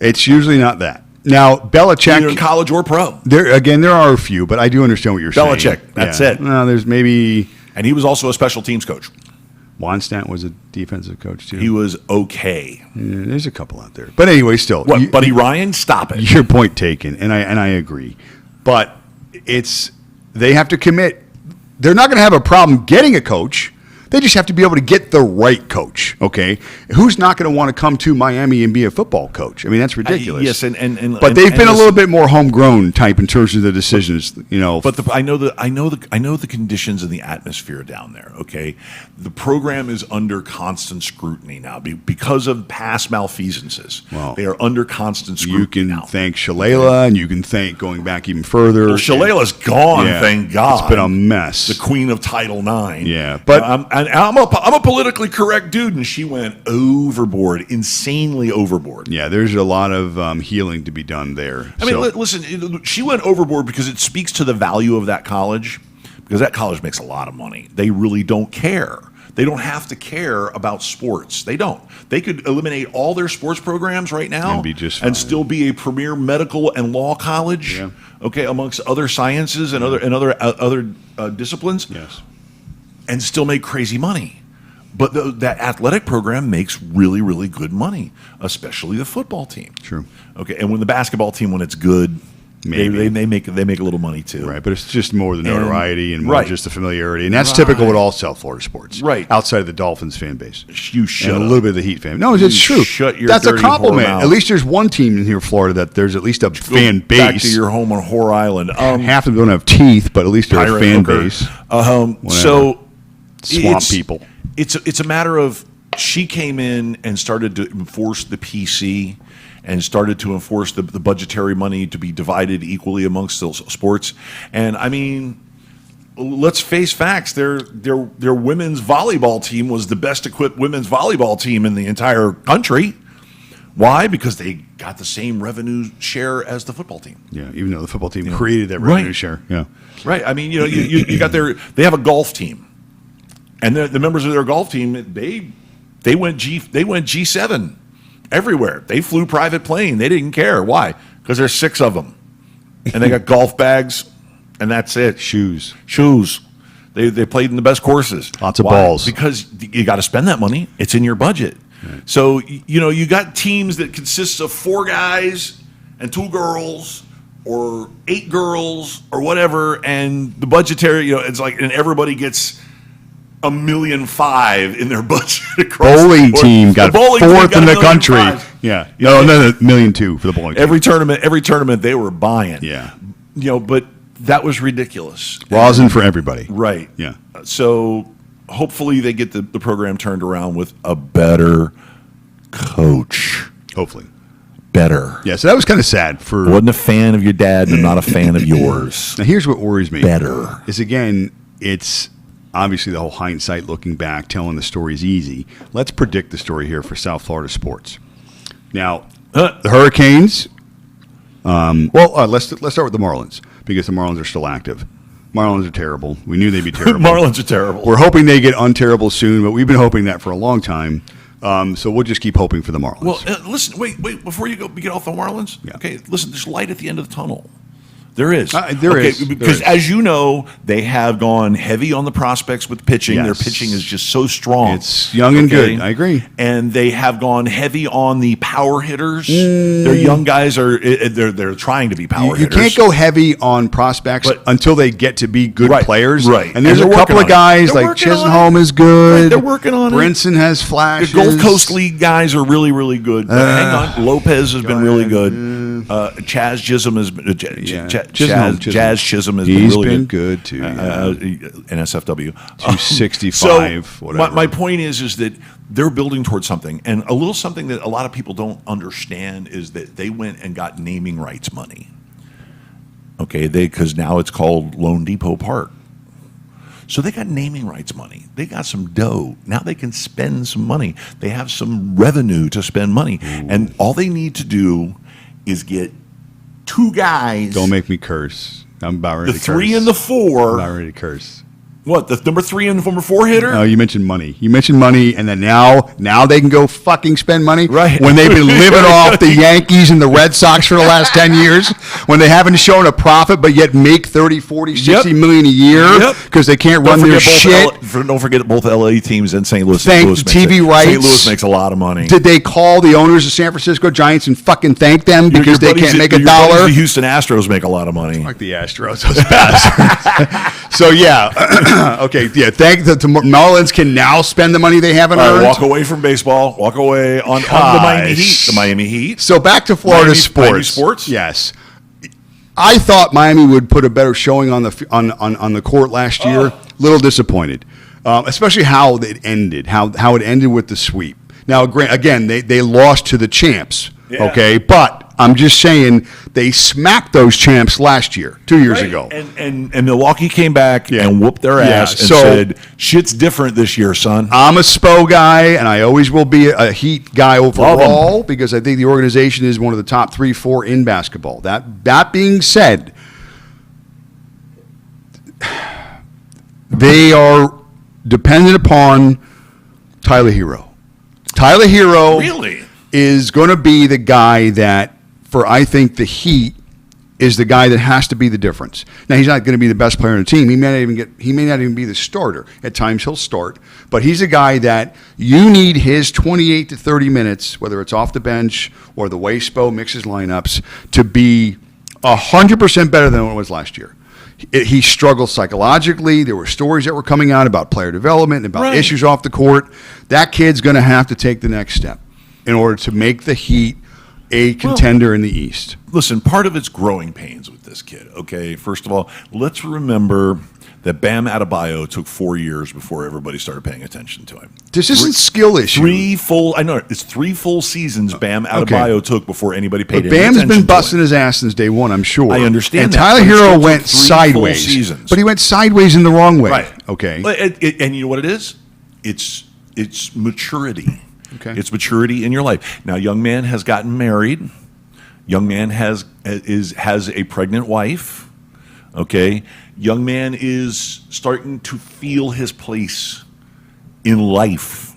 It's usually not that. Now, Belichick. Either in college or pro. There are a few, but I do understand what you're saying. Belichick, that's Yeah. it. Well, there's maybe And he was also a special teams coach. Wannstedt was a defensive coach too. He was okay. Yeah, there's a couple out there, but anyway, still, What, Buddy Ryan? Stop it. your point taken, and I agree. But they have to commit. They're not going to have a problem getting a coach. They just have to be able to get the right coach. Okay, who's not going to want to come to Miami and be a football coach? I mean, that's ridiculous. Yes, and but they've been a listen, little bit more homegrown type in terms of the decisions. But I know the conditions and the atmosphere down there. Okay, the program is under constant scrutiny now because of past malfeasances. Well, they are under constant scrutiny you can now. thank Shalala, and you can thank going back even further. Well, Shalala's gone, Yeah, thank God. It's been a mess. The queen of Title IX. Yeah, but- I'm a politically correct dude, and she went overboard, insanely overboard. Yeah, there's a lot of healing to be done there. I mean, listen, she went overboard because it speaks to the value of that college, because that college makes a lot of money. They really don't care. They don't have to care about sports. They don't. They could eliminate all their sports programs right now And be just fine. still be a premier medical and law college. Yeah. Okay, amongst other sciences and other disciplines. Yes. And still make crazy money. But that athletic program makes really, really good money, especially the football team. True. Okay, and when the basketball team, when it's good, Maybe. they make a little money too. Right, but it's just more the notoriety and more right. just the familiarity, and that's typical with all South Florida sports. Right. outside of the Dolphins fan base, You shut and a up. little bit of the Heat fan. No, it's true. shut your That's a dirty compliment. whore mouth. At least there's one team in here, in Florida, that there's at least a fan base. Back to your home on Whore Island. Half of them don't have teeth, but at least they're a Pirate fan hooker. base. So Swamp it's- people. It's a matter of she came in and started to enforce the PC and started to enforce the budgetary money to be divided equally amongst the sports. And I mean, let's face facts. Their women's volleyball team was the best equipped women's volleyball team in the entire country. Why? Because they got the same revenue share as the football team. Yeah, even though the football team created that Right. revenue share. Yeah, Right. I mean, you got they have a golf team, and the members of their golf team they went G7 everywhere. They flew private plane. They didn't care. Why? Because there's 6 of them, and they got golf bags, and that's it. shoes. They played in the best courses. Lots of Why? balls. Because you got to spend that money. It's in your budget. So you got teams that consists of 4 guys and 2 girls, or 8 girls, or whatever, and the budgetary, it's like, and everybody gets $1.5 million in their budget. Across Bowling or team the got bowling team fourth got in the $1.5 country. million. Yeah, no, $1.2 million for the bowling team. Every tournament they were buying. Yeah. But that was ridiculous. Rosin for everybody. Right. Yeah. So hopefully they get the program turned around with a better coach. Hopefully. better. Yeah, so that was kind of sad for. I wasn't a fan of your dad, and I'm not a fan of yours. Now, here's what worries me. Better. Is, again, it's obviously the whole hindsight looking back, telling the story is easy. Let's predict the story here for South Florida sports. Now, the Hurricanes, let's start with the Marlins, because the Marlins are still active. Marlins are terrible. We knew they'd be terrible. Marlins are terrible. We're hoping they get unterrible soon, but we've been hoping that for a long time. So we'll just keep hoping for the Marlins. Well, listen, wait, before you get off the Marlins. Yeah. Okay, listen, there's light at the end of the tunnel. There is. There is. Because as you know, they have gone heavy on the prospects with pitching. Yes. Their pitching is just so strong. It's young and good. I agree. And they have gone heavy on the power hitters. Their young guys they're trying to be power You hitters. can't go heavy on prospects until they get to be good players. Right. And there's And a they're couple working of on it. guys They're like working on Chisholm it. is good. Right, they're working on it. Brinson has flashes. The Gulf Coast League guys are really, really good. But hang on, Lopez has been really good. Chaz Chisholm has been. Jazz Chisholm has been He's really been good too. NSFW 265. Whatever. My point is that they're building towards something, and a little something that a lot of people don't understand is that they went and got naming rights money. Okay, because now it's called Lone Depot Park. So they got naming rights money. They got some dough. Now they can spend some money. They have some revenue to spend money. And all they need to do is get two guys. Don't make me curse. I'm about ready The to curse. 3 and the I'm 4. about ready to curse. What, the number 3 and number 4 hitter? No, you mentioned money. You mentioned money, and then now they can go fucking spend money. Right. When they've been living off the Yankees and the Red Sox for the last 10 years, when they haven't shown a profit but yet make 30, 40, 60 million a year because they can't run their shit. Don't forget both LA teams and St. Louis. Thank TV rights. St. Louis makes a lot of money. Did they call the owners of San Francisco Giants and fucking thank them because they can't make a dollar? The Houston Astros make a lot of money. Like the Astros, those bastards. So yeah, okay, yeah. Thank the Marlins can now spend the money they haven't earned. Walk away from baseball. Walk away on the Miami Heat. The Miami Heat. So back to Florida sports. Miami sports. Yes, I thought Miami would put a better showing on the court last year. Little disappointed, especially how it ended. How it ended with the sweep. Now, again, they lost to the champs. Yeah. Okay, but I'm just saying they smacked those champs last year, 2 years ago. And Milwaukee came back and whooped their ass and so, said, shit's different this year, son. I'm a Spo guy, and I always will be a Heat guy overall because I think the organization is one of the top 3, 4 in basketball. That being said, they are dependent upon Tyler Hero. Tyler Hero Really? is going to be the guy that, for I think the Heat, is the guy that has to be the difference. Now, he's not going to be the best player on the team. He may not even be the starter. At times he'll start, but he's a guy that you need his 28 to 30 minutes, whether it's off the bench or the way Spo mixes lineups, to be 100% better than what it was last year. He struggled psychologically. There were stories that were coming out about player development and about issues off the court. That kid's going to have to take the next step in order to make the Heat a contender in the East. Listen, part of it's growing pains with this kid, okay? First of all, let's remember that Bam Adebayo took 4 years before everybody started paying attention to him. This isn't skill issue. It's 3 full seasons Bam Adebayo took before anybody paid But any attention Bam's been to busting him. his ass since day one, I'm sure. I understand and that, Tyler but it Hero still went took 3 full sideways. seasons. But he went sideways in the wrong way. Right. Okay. And you know what it is? It's maturity. Okay. It's maturity in your life. Now, young man has gotten married. Young man has a pregnant wife. Okay. Young man is starting to feel his place in life.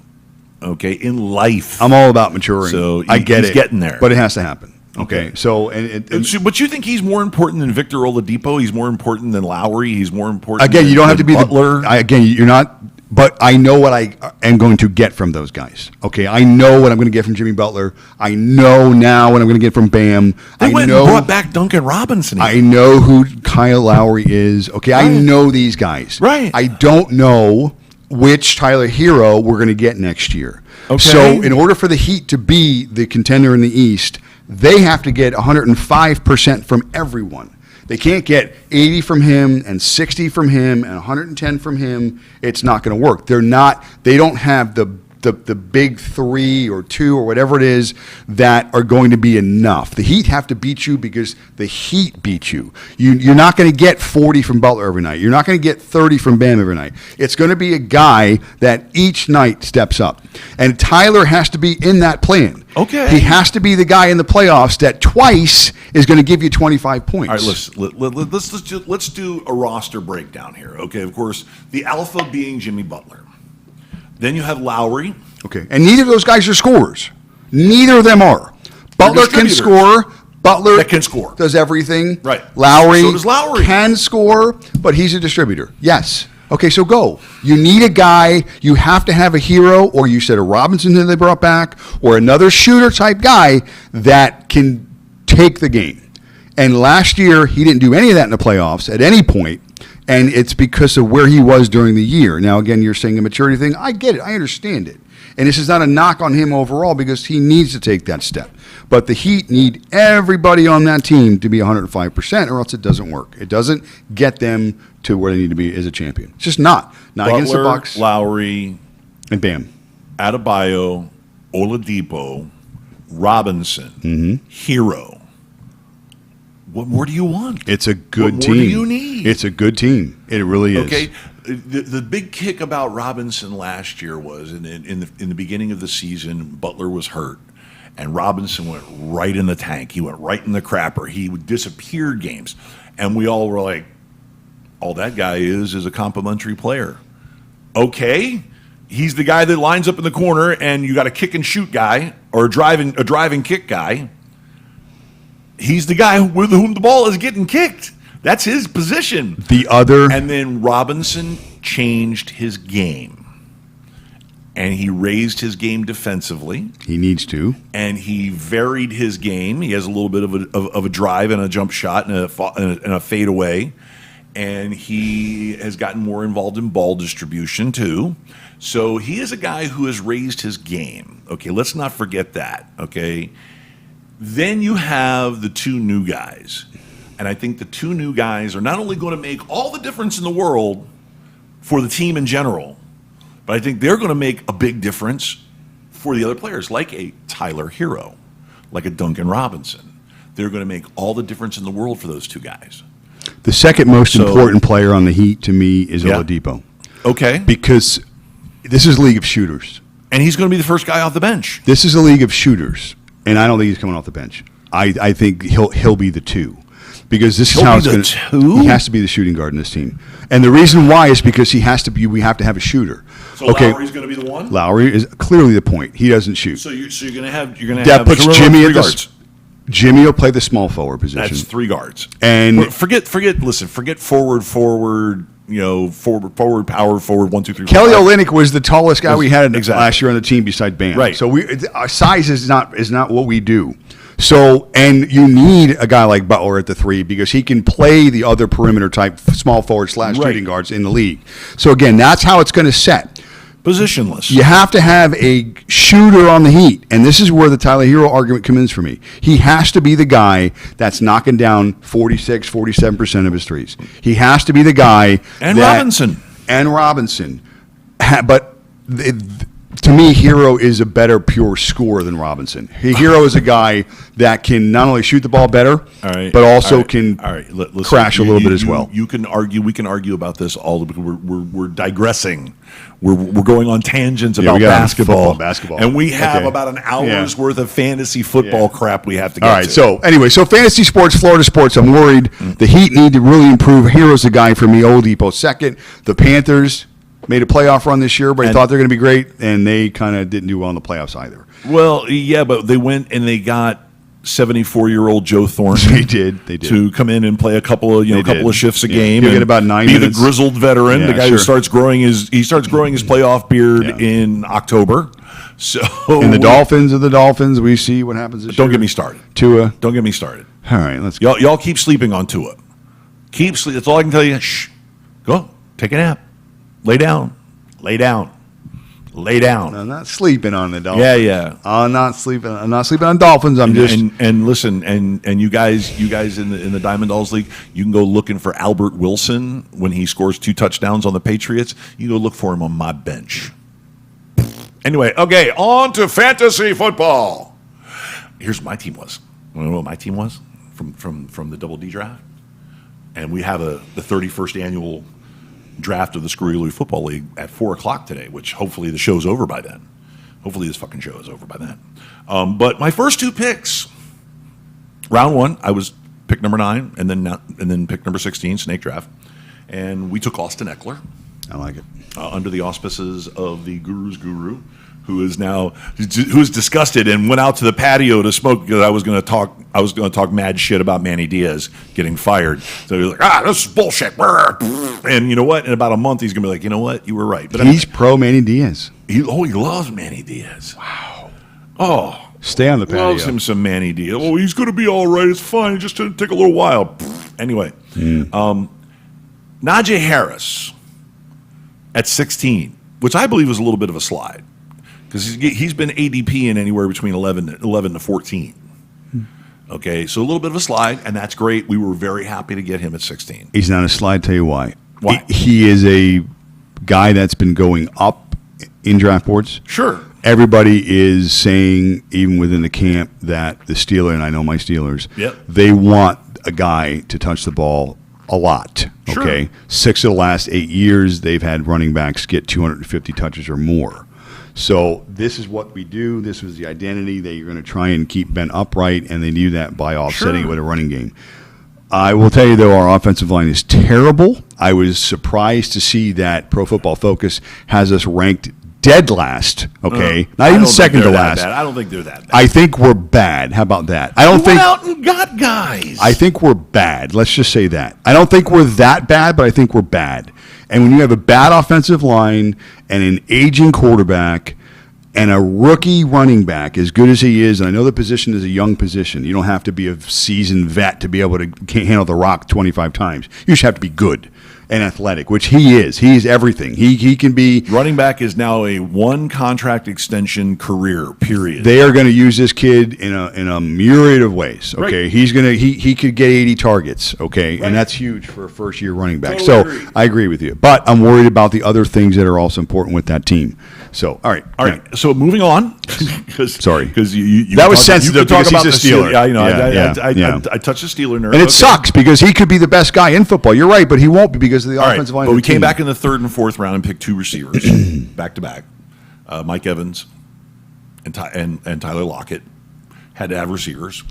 Okay, in life. I'm all about maturing. So I get he's it. getting there. But it has to happen. Okay. So, But you think he's more important than Victor Oladipo? He's more important than Lowry? He's more important again, than you don't have to be Butler? you're not. But I know what I am going to get from those guys. Okay, I know what I'm going to get from Jimmy Butler. I know now what I'm going to get from Bam. They went and brought back Duncan Robinson. I know who Kyle Lowry is. Okay, I know these guys. Right. I don't know which Tyler Hero we're going to get next year. Okay. So in order for the Heat to be the contender in the East, they have to get 105% from everyone. They can't get 80 from him and 60 from him and 110 from him. It's not going to work. They don't have the the big 3 or 2 or whatever it is that are going to be enough. The Heat have to beat you because the Heat beat you. You're not going to get 40 from Butler every night. You're not going to get 30 from Bam every night. It's going to be a guy that each night steps up. And Tyler has to be in that plan. Okay. He has to be the guy in the playoffs that twice is going to give you 25 points. All right, let's do a roster breakdown here. Okay, of course, the alpha being Jimmy Butler. Then you have Lowry. Okay, and neither of those guys are scorers. Neither of them are. Butler can score. Butler that can score. Does everything. Right. Lowry, So does Lowry. Can score, but he's a distributor. Yes. Okay, so go. You need a guy. You have to have a hero, or you said a Robinson that they brought back, or another shooter type guy that can take the game. And last year, he didn't do any of that in the playoffs at any point. And it's because of where he was during the year. Now, again, you're saying a maturity thing. I get it. I understand it. And this is not a knock on him overall because he needs to take that step. But the Heat need everybody on that team to be 105% or else it doesn't work. It doesn't get them to where they need to be as a champion. It's just not. Not Butler, against the Bucks. Lowry, And Bam. Adebayo, Oladipo, Robinson, Hero. What more do you want? It's a good What team. more do you need? It's a good team. It really is. Okay, the big kick about Robinson last year was in the beginning of the season, Butler was hurt, and Robinson went right in the tank. He went right in the crapper. He disappeared games, and we all were like, "All that guy is a complimentary player." Okay, he's the guy that lines up in the corner, and you got a kick and shoot guy or a drive and kick guy. He's the guy with whom the ball is getting kicked. That's his position. And then Robinson changed his game. And he raised his game defensively. He needs to. And he varied his game. He has a little bit of a drive and a jump shot and a fadeaway. And he has gotten more involved in ball distribution too. So he is a guy who has raised his game. Okay, let's not forget that. Okay. Then you have the two new guys. And I think the two new guys are not only going to make all the difference in the world for the team in general, but I think they're going to make a big difference for the other players, like a Tyler Hero, like a Duncan Robinson. They're going to make all the difference in the world for those two guys. The second most important player on the Heat to me is Oladipo. Okay. Because this is a league of shooters. And he's going to be the first guy off the bench. This is a league of shooters. And I don't think he's coming off the bench. I think he'll be the 2. Because this is how it's going to. He has to be the shooting guard in this team, and the reason why is because he has to be. We have to have a shooter. So Lowry's going to be the one. Lowry is clearly the point. He doesn't shoot. So you're going to have that puts Jimmy at guards. Jimmy will play the small forward position. That's 3 guards. And forget forward. Forward, power forward, 1, 2, 3. Kelly Olynyk was the tallest guy we had last year on the team beside Bam. Right. So our size is not what we do. So, and you need a guy like Butler at the 3 because he can play the other perimeter type small forward / shooting guards in the league. So again, that's how it's going to set. Positionless. You have to have a shooter on the Heat, and this is where the Tyler Hero argument comes in for me. He has to be the guy that's knocking down 46, 47% of his threes. He has to be the guy Robinson. But to me, Hero is a better pure scorer than Robinson. Hero is a guy that can not only shoot the ball better, but also can crash a little bit as well. You can argue. We can argue about this all. We're digressing. We're going on tangents about basketball, and we have about an hour's worth of fantasy football crap we have to get to. All right. So anyway, fantasy sports, Florida sports. I'm worried. The Heat need to really improve. Hero's the guy for me. Oladipo second. The Panthers made a playoff run this year, but I thought they're going to be great, and they kind of didn't do well in the playoffs either. Well, yeah, but they went and they got 74-year-old Joe Thornton. They did to come in and play a couple of shifts a game. He'll get about 9 minutes. Be the grizzled veteran, the guy who starts growing his playoff beard in October. So and the Dolphins are the Dolphins. We see what happens this year. Don't get me started. Tua. Don't get me started. All right, let's go. Y'all keep sleeping on Tua. Keep sleep. That's all I can tell you. Shh. Go. Take a nap. Lay down. I'm not sleeping on the Dolphins. Yeah. I'm not sleeping on Dolphins. And listen, and you guys in the Diamond Dolls League, you can go looking for Albert Wilson when he scores 2 touchdowns on the Patriots. You go look for him on my bench. Anyway, okay, on to fantasy football. Here's what my team was. You know what my team was from the Double D draft? And we have the 31st annual draft of the Screwy Football League at 4 o'clock today, which hopefully the show's over by then. Hopefully this fucking show is over by then. But my first 2 picks, round 1, I was pick number 9, and then pick number 16, snake draft, and we took Austin Eckler. I like it. Under the auspices of the Guru's Guru, who's disgusted and went out to the patio to smoke because I was going to talk mad shit about Manny Diaz getting fired. So he was like, this is bullshit. And you know what? In about a month, he's going to be like, you know what? You were right. But He's pro Manny Diaz. He loves Manny Diaz. Wow. Oh. Stay on the patio. Loves him some Manny Diaz. Oh, he's going to be all right. It's fine. It just didn't take a little while. Anyway. Najee Harris at 16, which I believe was a little bit of a slide. Because he's been ADP in anywhere between 11 to 14. Okay, so a little bit of a slide, and that's great. We were very happy to get him at 16. He's not a slide. Tell you why. Why? He is a guy that's been going up in draft boards. Sure. Everybody is saying, even within the camp, that the Steelers, and I know my Steelers, Yep. they want a guy to touch the ball a lot. Sure. Okay, 6 of the last 8 years, they've had running backs get 250 touches or more. So this is what we do. This was the identity. They're going to try and keep Ben upright, and they do that by offsetting it with a running game. I will tell you, though, our offensive line is terrible. I was surprised to see that Pro Football Focus has us ranked dead last, okay? Not even second to last. I don't think they're that bad. I think we're bad. How about that? I don't You think went out and got guys. I think we're bad. Let's just say that. I don't think we're that bad, but I think we're bad. And when you have a bad offensive line and an aging quarterback and a rookie running back, as good as he is, and I know the position is a young position. You don't have to be a seasoned vet to be able to handle the rock 25 times. You just have to be good and athletic, which he is. He's everything. He can be. Running back is now a 1 contract extension career, period. They are going to use this kid in a myriad of ways. Okay, Right. he could get 80 targets. Okay, Right. and that's huge for a first year running back. Totally So agree. I agree with you, but I'm worried about the other things that are also important with that team. So all right. So moving on. Sorry. Because you That was could sensitive talk because about he's a the Steeler. Yeah, you know, Yeah. I touched the Steeler nerve. And it Okay. sucks because he could be the best guy in football. You're right, but he won't be because of the All right, offensive line. but of we the came team. back in the 3rd and 4th round and picked 2 receivers back to back. Mike Evans and Tyler Lockett had to have receivers.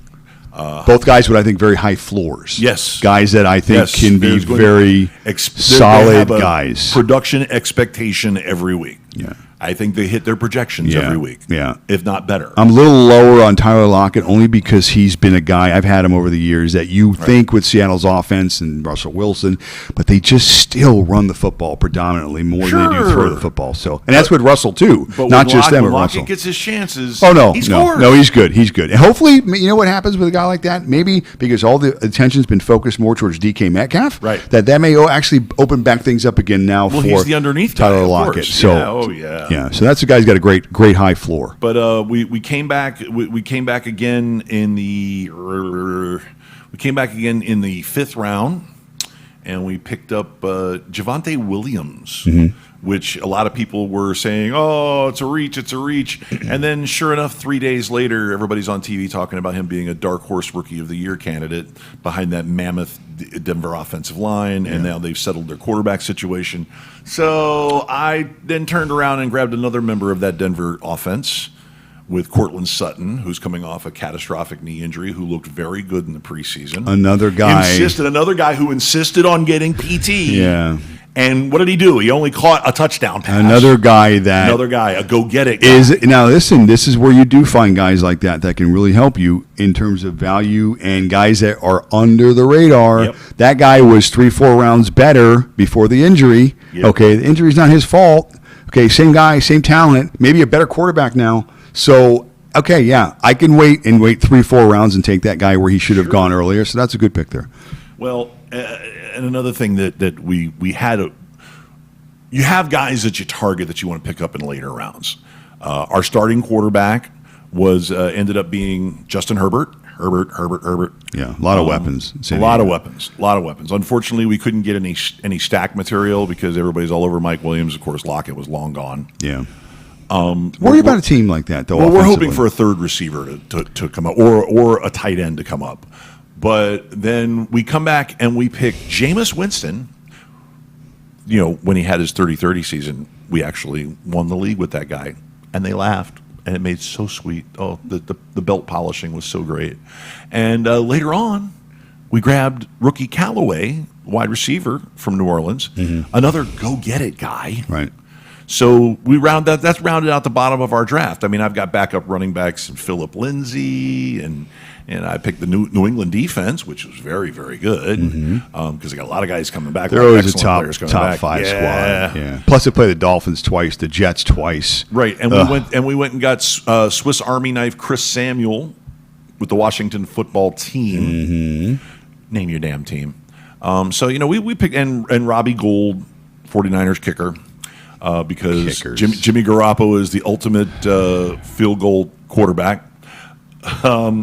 Both guys with, I think, very high floors. Yes. Guys that I think Yes, can be there's going very they solid have a guys. Production expectation every week. Yeah. I think they hit their projections Yeah, every week. yeah. If not better. I'm a little lower on Tyler Lockett only because he's been a guy, I've had him over the years, that you think with Seattle's offense and Russell Wilson, but they just still run the football predominantly more than they do throw the football. So, and that's with Russell too, But not when just them, when but Lockett Russell. gets his chances. Oh no, he no, scores. no! He's good. He's good. And hopefully, you know what happens with a guy like that? Maybe because all the attention's been focused more towards DK Metcalf, Right. That may actually open back things up again now Well, for he's the underneath guy, Tyler of Lockett. course. So, Yeah, oh, yeah. yeah. So that's a guy's got a great high floor. But we came back. We came back again in the. We came back again in the 5th round, and we picked up Javonte Williams, which a lot of people were saying, "Oh, it's a reach, it's a reach." And then, sure enough, 3 days later, everybody's on TV talking about him being a dark horse Rookie of the Year candidate behind that mammoth Denver offensive line, and now they've settled their quarterback situation. So I then turned around and grabbed another member of that Denver offense with Cortland Sutton, who's coming off a catastrophic knee injury, who looked very good in the preseason. Another guy Who insisted on getting PT. Yeah. And what did he do? He only caught a touchdown pass. Another guy that a go-get-it guy. is now. Listen, this is where you do find guys like that can really help you in terms of value and guys that are under the radar. Yep. That guy was 3-4 rounds better before the injury. Yep. Okay, the injury's not his fault. Okay, same guy, same talent, maybe a better quarterback now. So, okay, yeah, I can wait 3-4 rounds and take that guy where he should have gone earlier. So that's a good pick there. Well, and another thing that we had, you have guys that you target that you want to pick up in later rounds. Our starting quarterback was ended up being Justin Herbert. Herbert. Yeah, a lot of weapons. A lot of weapons. Unfortunately, we couldn't get any stack material because everybody's all over Mike Williams. Of course, Lockett was long gone. Yeah. Worry about a team like that, though. Well, we're hoping offensively. for a third receiver to come up, or a tight end to come up. But then we come back and we pick Jameis Winston. You know, when he had his 30-30 season, we actually won the league with that guy, and they laughed, and it made so sweet. Oh, the belt polishing was so great. And later on, we grabbed rookie Callaway, wide receiver from New Orleans, another go-get-it guy. Right. So that's rounded out the bottom of our draft. I mean, I've got backup running backs in Philip Lindsay, and I picked the New England defense, which was very, very good because I got a lot of guys coming back. They're lot of always a excellent top players coming top back. 5 Yeah. squad. Yeah. Plus, they play the Dolphins twice, the Jets twice. Right, and we went and got Swiss Army knife Chris Samuel with the Washington football team. Name your damn team. So we picked and Robbie Gould, 49ers kicker. Because Kickers. Jimmy Garoppolo is the ultimate field goal quarterback.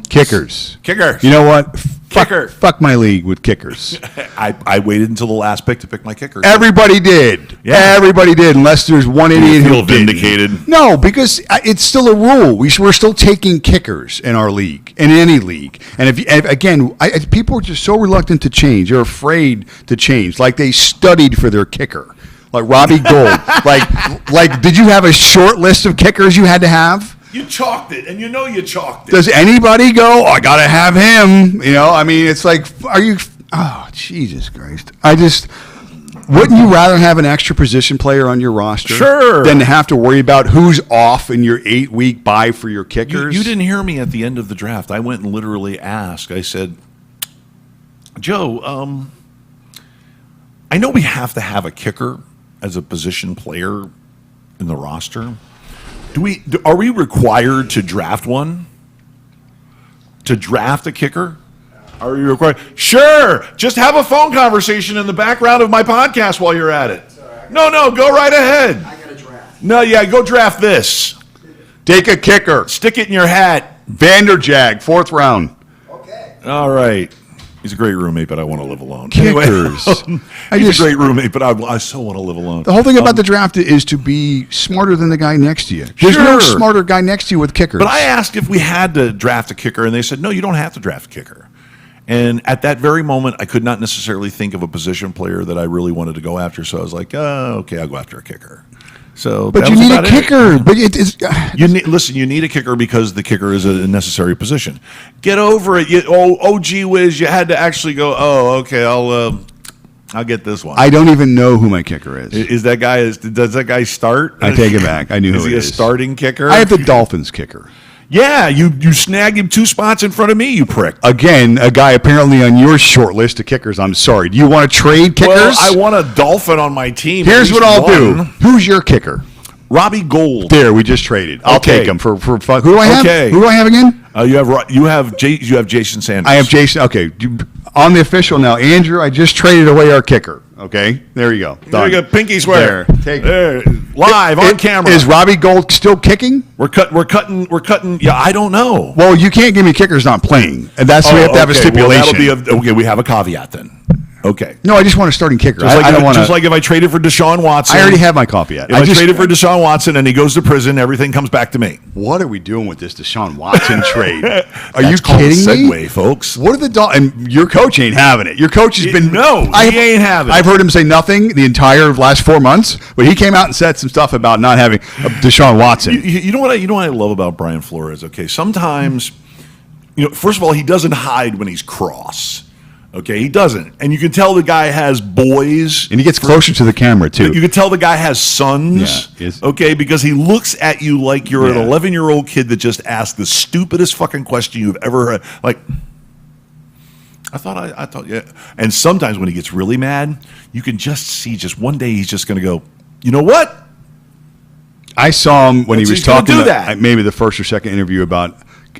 Kickers. Kickers. You know what? Kicker. Fuck my league with kickers. I waited until the last pick to pick my kicker. Everybody did. Yeah. Everybody did, unless there's one idiot feel who didn't. vindicated? No, because it's still a rule. We're still taking kickers in our league, in any league. And people are just so reluctant to change. They're afraid to change. Like they studied for their kicker. Like Robbie Gould. like, did you have a short list of kickers you had to have? You chalked it, and you chalked it. Does anybody go, I got to have him? I mean, it's like, oh, Jesus Christ. Wouldn't you rather have an extra position player on your roster? Sure. Than to have to worry about who's off in your 8-week bye for your kickers? You didn't hear me at the end of the draft. I went and literally asked. I said, Joe, I know we have to have a kicker as a position player in the roster. Are we required to draft one? To draft a kicker? Are you required? Sure. Just have a phone conversation in the background of my podcast while you're at it. No, go right ahead. I got a draft. No, yeah, go draft this. Take a kicker. Stick it in your hat. Vanderjag, 4th round. Okay. All right. He's a great roommate, but I want to live alone. Kickers. He's a great roommate, but I so want to live alone. The whole thing about the draft is to be smarter than the guy next to you. There's no Sure. smarter guy next to you with kickers. But I asked if we had to draft a kicker, and they said, no, you don't have to draft a kicker. And at that very moment, I could not necessarily think of a position player that I really wanted to go after. So I was like, okay, I'll go after a kicker. So, But that you was need a about it. kicker. But You need a kicker because the kicker is a necessary position. Get over it. Gee whiz, you had to actually go, okay, I'll get this one. I don't even know who my kicker is. Does that guy start? I take it back. I knew Is who he it a is. starting kicker? I have the Dolphins kicker. Yeah, you snagged him 2 spots in front of me, you prick. Again, a guy apparently on your short list of kickers. I'm sorry. Do you want to trade kickers? Well, I want a Dolphin on my team. Here's At what least I'll one. do. Who's your kicker? Robbie Gould. There, we just traded. I'll Okay. take him for fun. Who do I have? Okay. Who do I have again? You have Jason Sanders. I have Jason. Okay, on the official now, Andrew. I just traded away our kicker. Okay, there you go. There you Done. go. Pinky swear. There, take it. There. Live on camera. Is Robbie Gould still kicking? We're cutting. Yeah, I don't know. Well, you can't give me kickers not playing, and that's we have to have a okay. stipulation. Well, okay, we have a caveat then. Okay. No, I just want a starting kicker. Just like, I don't want just like if I traded for Deshaun Watson. I already have my caveat. If I traded for Deshaun Watson and he goes to prison, everything comes back to me. What are we doing with this Deshaun Watson trade? Are That's you called a kidding me? segue, folks. What are the and your coach ain't having it. Your coach has been he ain't having it. I've heard him say nothing the entire last 4 months, but he came out and said some stuff about not having Deshaun Watson. You know what I love about Brian Flores? Okay, sometimes, first of all, he doesn't hide when he's cross. Okay, he doesn't, and you can tell the guy has boys, And he gets closer to the camera too. You can tell the guy has sons. Yeah, okay, because he looks at you like you're Yeah. an 11-year-old kid that just asked the stupidest fucking question you've ever heard. Like, I thought, yeah. And sometimes when he gets really mad, you can just see. Just one day, he's just going to go. You know what? I saw him when he was He's gonna talking do that. maybe the first or second interview about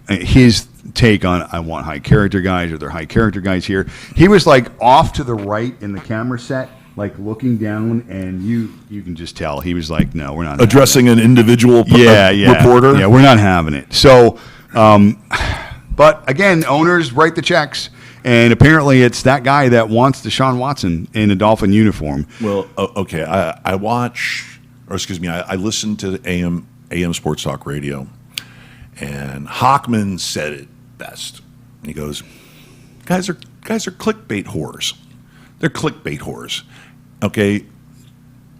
his take on I want high character guys, or they're high character guys here. He was like off to the right in the camera set, like looking down, and you can just tell he was like, no, we're not Addressing an individual yeah. reporter. Yeah, we're not having it. So, but again, owners write the checks, and apparently it's that guy that wants Deshaun Watson in a Dolphin uniform. Well, okay. I watch, or excuse me, I listen to AM AM Sports Talk Radio, and Hockman said it best. He goes, guys are clickbait whores. They're clickbait whores. Okay,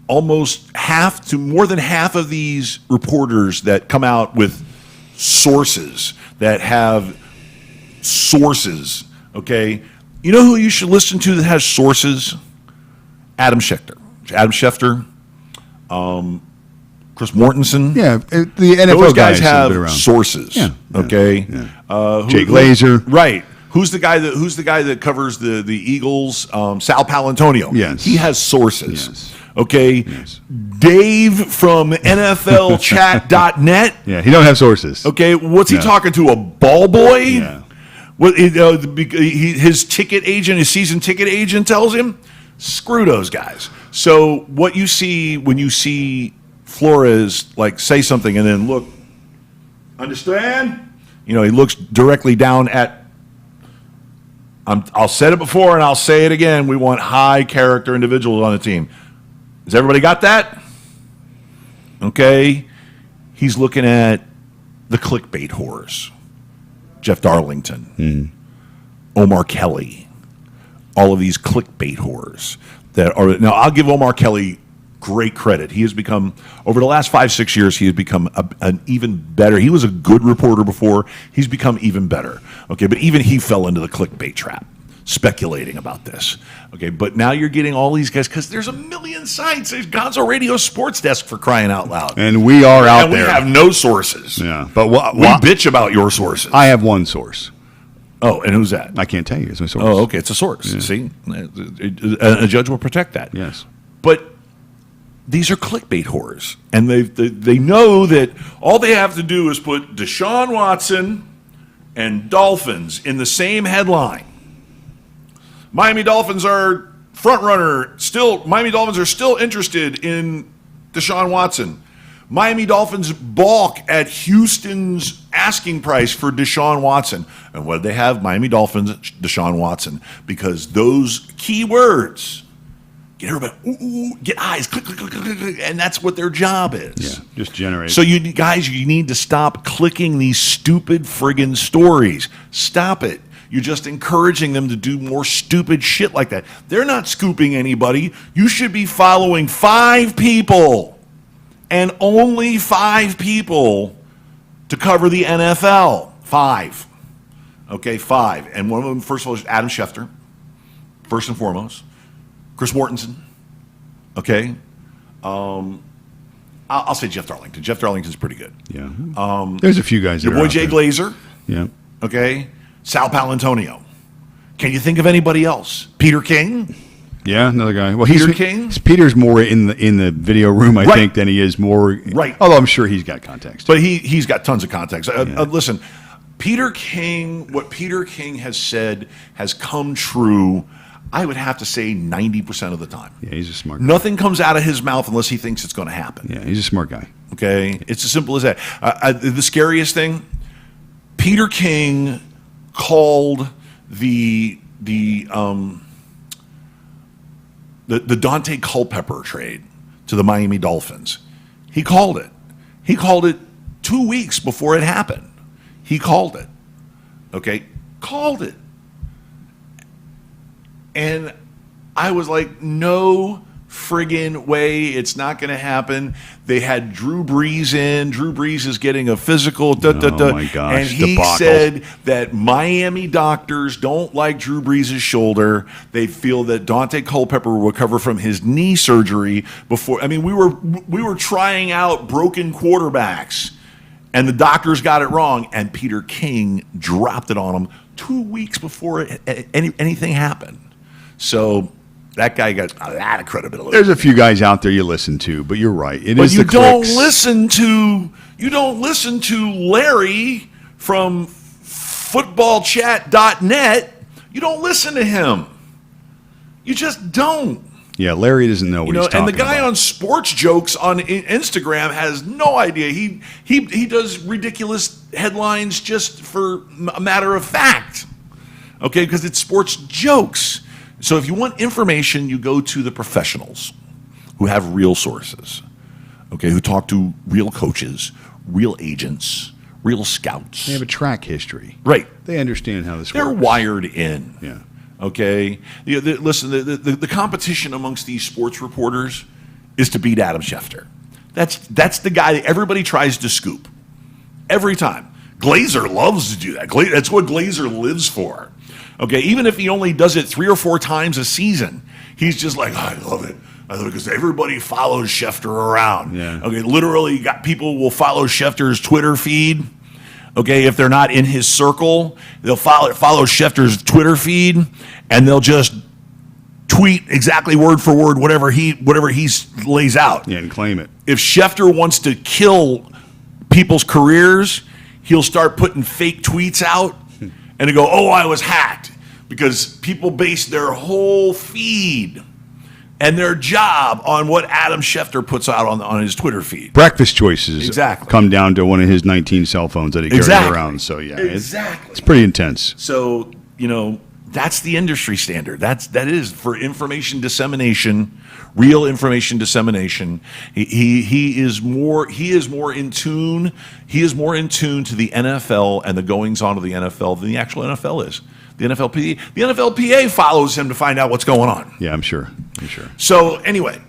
almost half to more than half of these reporters that come out with sources that have sources. Okay, you know who you should listen to that has sources? Adam Schefter. Chris Mortensen. Yeah, the NFL Those guys have have been around. sources. Yeah, Okay. yeah. Jake Glazer. Right. Who's the guy that covers the Eagles? Sal Palantonio. Yes. He has sources. Yes. Okay. Yes. Dave from NFLchat.net. Yeah, he don't have sources. Okay. What's he Yeah. talking to? A ball boy? Yeah. What his ticket agent, his season ticket agent tells him? Screw those guys. So what you see when you see Flores like say something and then look, understand? You know, he looks directly down at. I'll said it before and I'll say it again. We want high character individuals on the team. Has everybody got that? Okay. He's looking at the clickbait whores. Jeff Darlington, Omar Kelly, all of these clickbait whores that are now. I'll give Omar Kelly great credit. He has become over the last 5-6 years. He has become an even better. He was a good reporter before. He's become even better. Okay, but even he fell into the clickbait trap, speculating about this. Okay, but now you're getting all these guys because there's a million sites. There's Gonzo Radio Sports Desk for crying out loud, And we are out and there. we have no sources. Yeah, but We bitch about your sources. I have one source. Oh, and who's that? I can't tell you. It's my source. Oh, okay. It's a source. See, a judge will protect that. Yes. But these are clickbait whores, and they know that all they have to do is put Deshaun Watson and Dolphins in the same headline. Miami Dolphins are front runner. Miami Dolphins are still interested in Deshaun Watson. Miami Dolphins balk at Houston's asking price for Deshaun Watson. And what do they have? Miami Dolphins, Deshaun Watson. Because those key words get everybody, ooh, get eyes, click, click, click, click, click, and that's what their job is. Yeah, just generate. So you guys, you need to stop clicking these stupid friggin' stories. Stop it. You're just encouraging them to do more stupid shit like that. They're not scooping anybody. You should be following 5 people. And only 5 people to cover the NFL. 5. Okay, 5. And one of them, first of all, is Adam Schefter, first and foremost. Chris Mortensen. Okay. I'll say Jeff Darlington. Jeff Darlington's pretty good. Yeah. There's a few guys. Your that are boy out Jay there. Glazer. Yeah. Okay. Sal Palantonio. Can you think of anybody else? Peter King? Yeah, another guy. Well, Peter King? Peter's more in the video room, I Right. think, than he is more. Right. Although I'm sure he's got context. But he's got tons of context. Listen, Peter King, what Peter King has said has come true, I would have to say 90% of the time. Yeah, he's a smart guy. Nothing comes out of his mouth unless he thinks it's going to happen. Yeah, he's a smart guy. Okay? It's as simple as that. The scariest thing, Peter King called the Dante Culpepper trade to the Miami Dolphins. He called it. He called it 2 weeks before it happened. He called it. Okay? Called it. And I was like, no friggin' way. It's not going to happen. They had Drew Brees in. Drew Brees is getting a physical. Oh, my gosh, and he debacle. said that Miami doctors don't like Drew Brees' shoulder. They feel that Dante Culpepper will recover from his knee surgery before. I mean, we were trying out broken quarterbacks, and the doctors got it wrong, and Peter King dropped it on him 2 weeks before anything happened. So that guy got a lot of credibility. There's a few guys out there you listen to, but you're right. It But is you the don't clicks. listen to Larry from footballchat.net. You don't listen to him. You just don't. Yeah, Larry doesn't know what he's talking And the guy about. on Sports Jokes on Instagram has no idea. He does ridiculous headlines just for a matter of fact. Okay, because it's sports jokes. So if you want information, you go to the professionals who have real sources. okay, who talk to real coaches, real agents, real scouts. They have a track history. Right. They understand how this They're works. wired in. Yeah. Okay. Listen, the competition amongst these sports reporters is to beat Adam Schefter. That's the guy that everybody tries to scoop every time. Glazer loves to do that. That's what Glazer lives for. Okay. Even if he only does it 3 or 4 times a season, he's just like, I love it. I love it because everybody follows Schefter around. Yeah. Okay. Literally, people will follow Schefter's Twitter feed. Okay, if they're not in his circle, they'll follow Schefter's Twitter feed, and they'll just tweet exactly word for word whatever he lays out. Yeah, and claim it. If Schefter wants to kill people's careers, he'll start putting fake tweets out, and they go, "Oh, I was hacked," because people base their whole feed and their job on what Adam Schefter puts out on his Twitter feed. Breakfast choices Exactly. come down to one of his 19 cell phones that he carries Exactly. around. So, yeah, Exactly. it's pretty intense. So, that's the industry standard. That is for information dissemination, real information dissemination. He is more in tune. He is more in tune to the NFL and the goings on of the NFL than the actual NFL is. The NFLPA follows him to find out what's going on. Yeah, I'm sure. So anyway,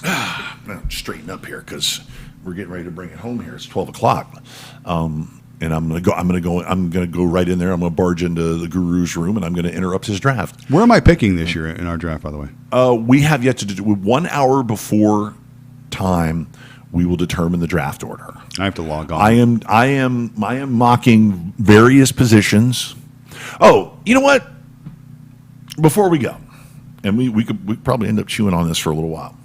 I'm gonna straighten up here because we're getting ready to bring it home here. It's 12 o'clock, and I'm gonna go right in there. I'm gonna barge into the Guru's room, and I'm gonna interrupt his draft. Where am I picking this year in our draft, by the way? We have yet to do 1 hour before time. We will determine the draft order. I have to log on. I am mocking various positions. Oh, you know what? Before we go, and we could probably end up chewing on this for a little while.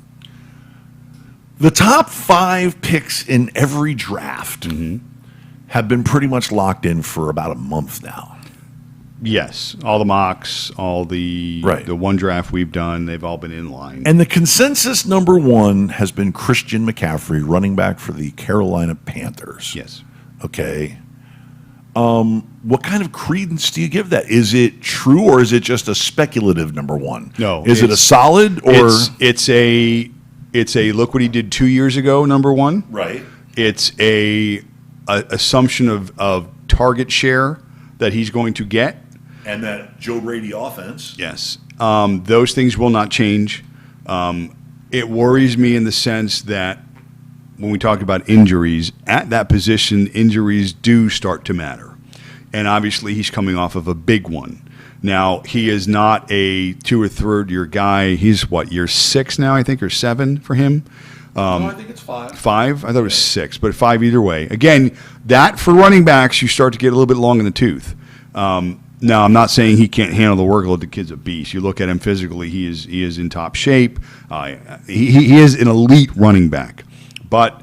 The top 5 picks in every draft have been pretty much locked in for about a month now. Yes, all the mocks, all the Right. the one draft we've done, they've all been in line. And the consensus number 1 has been Christian McCaffrey, running back for the Carolina Panthers. Yes. Okay. What kind of credence do you give that? Is it true, or is it just a speculative number 1? No, Is it a it's- solid, or It's a look what he did 2 years ago, number one. right? It's a assumption of target share that he's going to get. And that Joe Brady offense. Yes. Those things will not change. It worries me in the sense that when we talk about injuries, at that position, injuries do start to matter. And obviously, he's coming off of a big one. Now, he is not a 2 or 3rd year guy. He's, year 6 now, I think, or 7 for him? I think it's 5. 5? I thought it was 6, but 5 either way. Again, that for running backs, you start to get a little bit long in the tooth. Now, I'm not saying he can't handle the workload. The kid's a beast. You look at him physically; he is in top shape. He is an elite running back. But